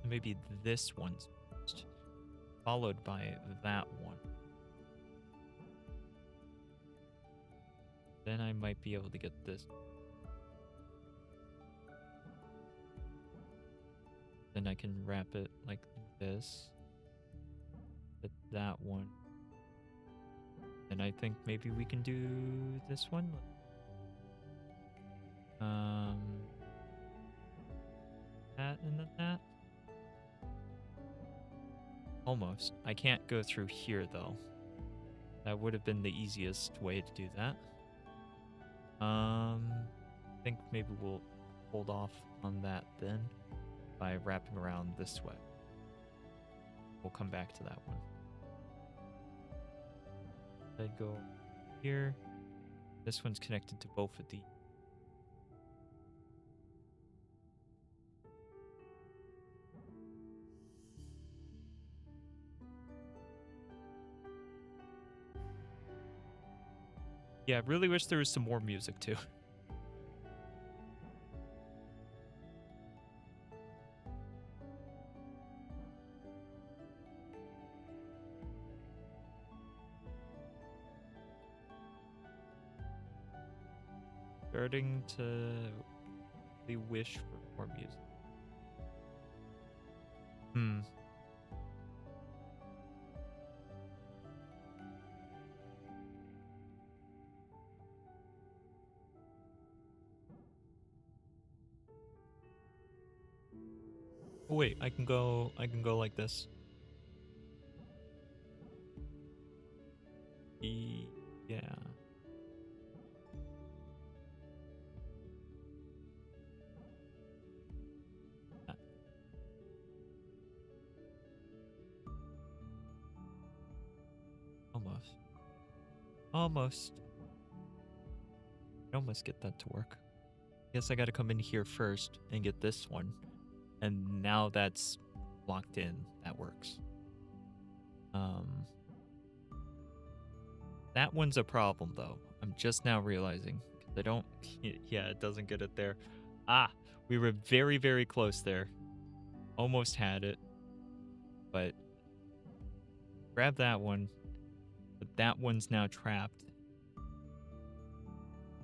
Maybe this one's first, followed by that one. Then I might be able to get this. Then I can wrap it like this. Hit that one. And I think maybe we can do this one. That and then that. Almost. I can't go through here though. That would have been the easiest way to do that. I think maybe we'll hold off on that then by wrapping around this way. We'll come back to that one. I'd go here. This one's connected to both of these. Yeah, I really wish there was some more music too. Starting to really wish for more music. Oh, wait, I can go like this. Yeah. Almost. Almost. I almost get that to work. Guess I gotta come in here first and get this one. And now that's locked in. That works. That one's a problem though. I'm just now realizing. I don't... Yeah, it doesn't get it there. Ah! We were very, very close there. Almost had it. But... grab that one. But that one's now trapped.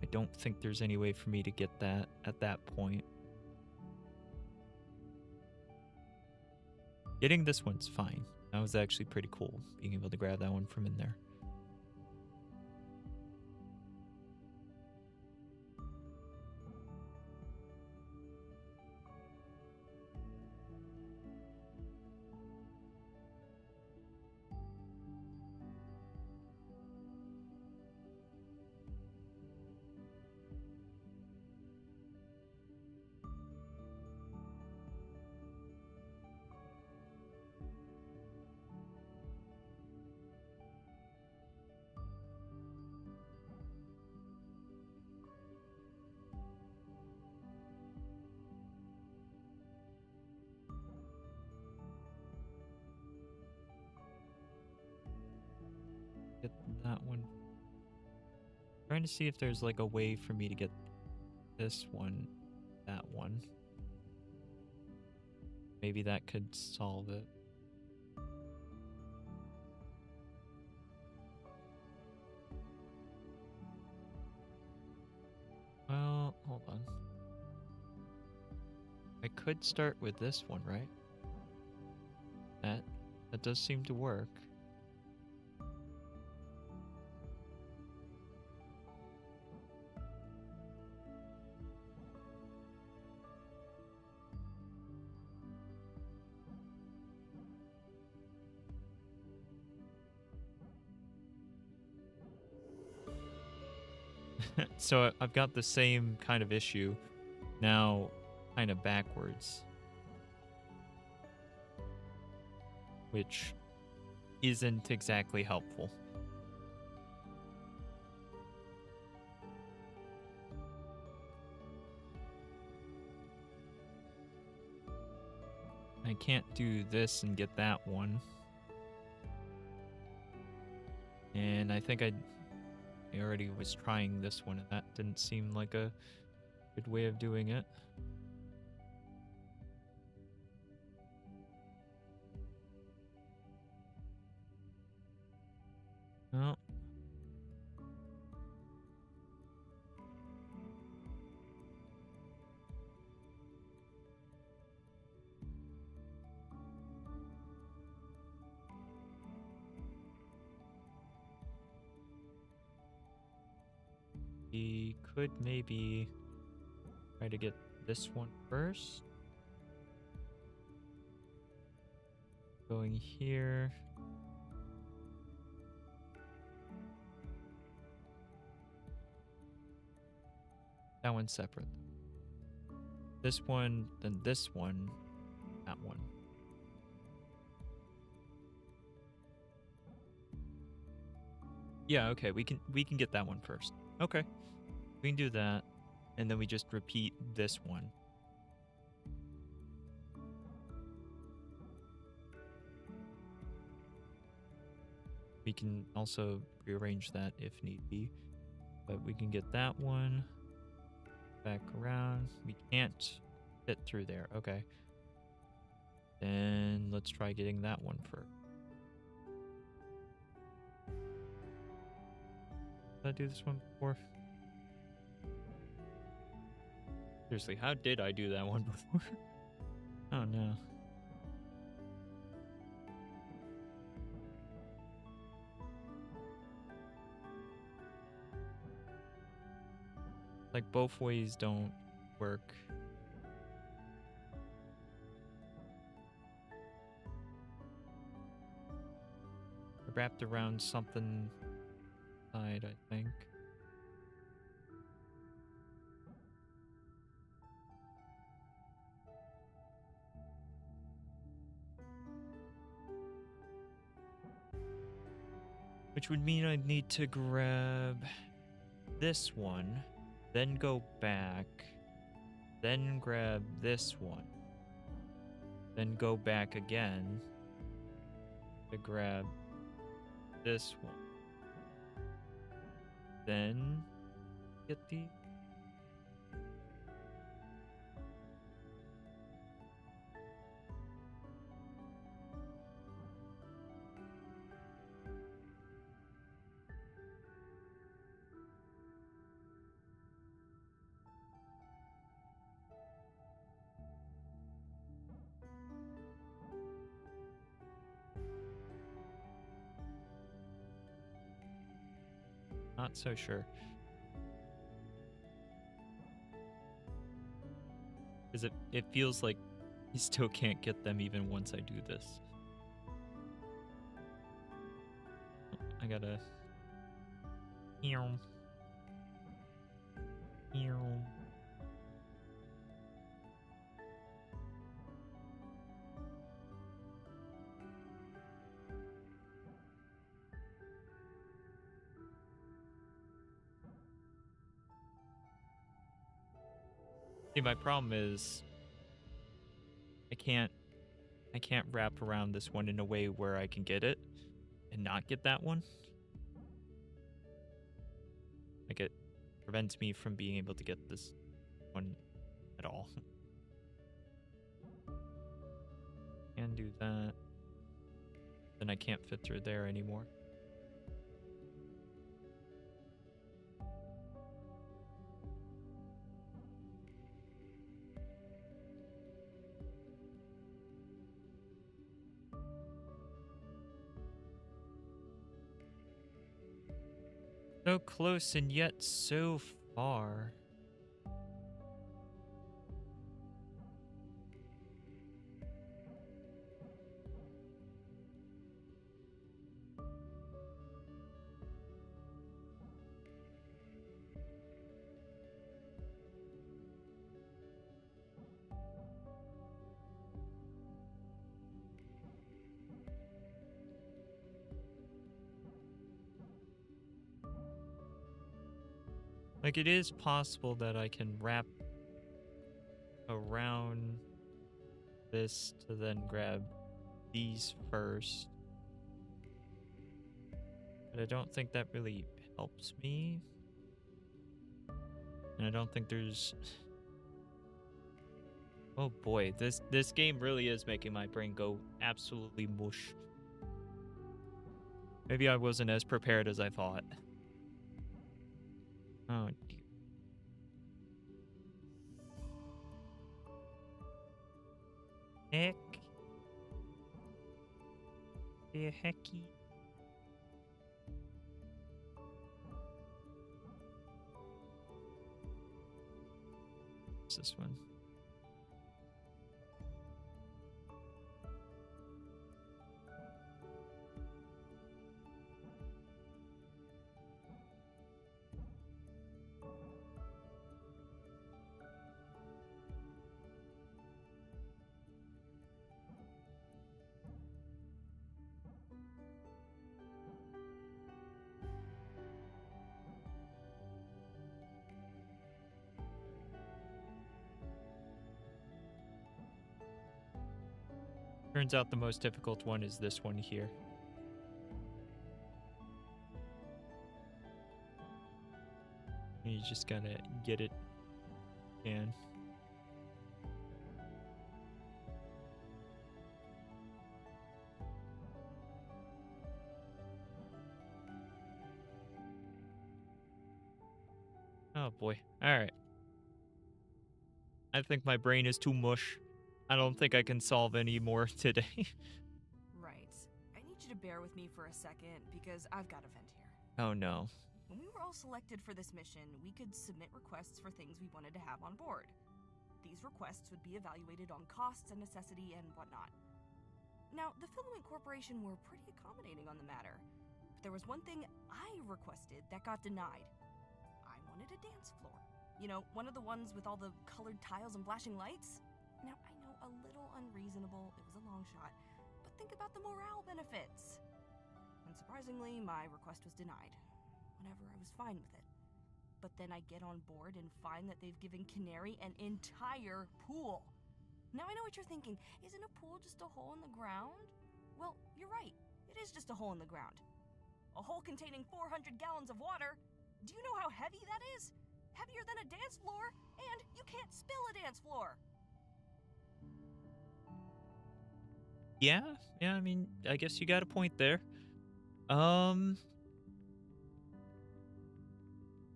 I don't think there's any way for me to get that at that point. Getting this one's fine. That was actually pretty cool, being able to grab that one from in there. Get that one. Trying to see if there's like a way for me to get this one, that one. Maybe that could solve it. Well, hold on. I could start with this one, right? That does seem to work. So I've got the same kind of issue now, kind of backwards, which isn't exactly helpful. I can't do this and get that one. And I think I already was trying this one, and that didn't seem like a good way of doing it. No. We could maybe try to get this one first. Going here. That one's separate. This one, then this one, that one. Yeah, okay, we can get that one first. Okay. We can do that, and then we just repeat this one. We can also rearrange that if need be, but we can get that one back around. We can't fit through there. Okay. Then let's try getting that one first. Did I do this one before? Seriously, how did I do that one before? Oh no. Like both ways don't work. Wrapped around something side, I think. Which would mean I'd need to grab this one, then go back, then grab this one, then go back again to grab this one. Then get the... Not so sure. Because it feels like you still can't get them even once I do this. I gotta... See, my problem is I can't wrap around this one in a way where I can get it and not get that one. Like it prevents me from being able to get this one at all. Can do that. Then I can't fit through there anymore. So close and yet so far. Like, it is possible that I can wrap around this to then grab these first. But I don't think that really helps me. And I don't think there's... Oh boy, this game really is making my brain go absolutely mush. Maybe I wasn't as prepared as I thought. Oh dear. Heck. The hecky. What's this one? Turns out the most difficult one is this one here. You just gotta get it in. Oh boy. Alright. I think my brain is too mush. I don't think I can solve any more today. Right. I need you to bear with me for a second because I've got a vent here. Oh no. When we were all selected for this mission, we could submit requests for things we wanted to have on board. These requests would be evaluated on costs and necessity and whatnot. Now, the Filament Corporation were pretty accommodating on the matter, but there was one thing I requested that got denied. I wanted a dance floor. You know, one of the ones with all the colored tiles and flashing lights? Now, I know a little unreasonable, it was a long shot, but think about the morale benefits. Unsurprisingly, my request was denied. Whenever I was fine with it. But then I get on board and find that they've given Canary an entire pool. Now I know what you're thinking. Isn't a pool just a hole in the ground? Well, you're right. It is just a hole in the ground. A hole containing 400 gallons of water. Do you know how heavy that is? Heavier than a dance floor, and you can't spill a dance floor. Yeah, I mean, I guess you got a point there.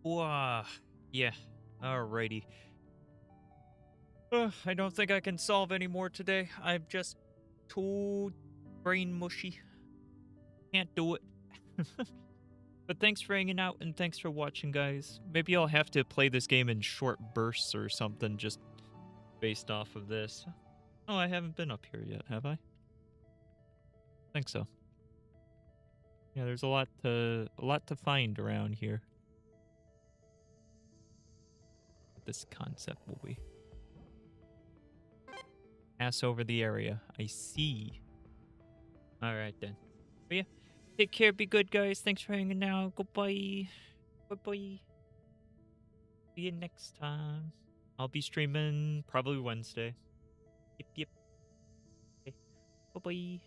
Wow. Yeah, alrighty. I don't think I can solve any more today. I'm just too brain mushy. Can't do it. But thanks for hanging out and thanks for watching, guys. Maybe I'll have to play this game in short bursts or something just based off of this. Oh, I haven't been up here yet, have I? Think so. Yeah, there's a lot to find around here. This concept will be. Pass over the area. I see. Alright then. But yeah. Take care, be good, guys. Thanks for hanging out. Goodbye. Bye-bye. See you next time. I'll be streaming probably Wednesday. Yep. Okay. Bye-bye.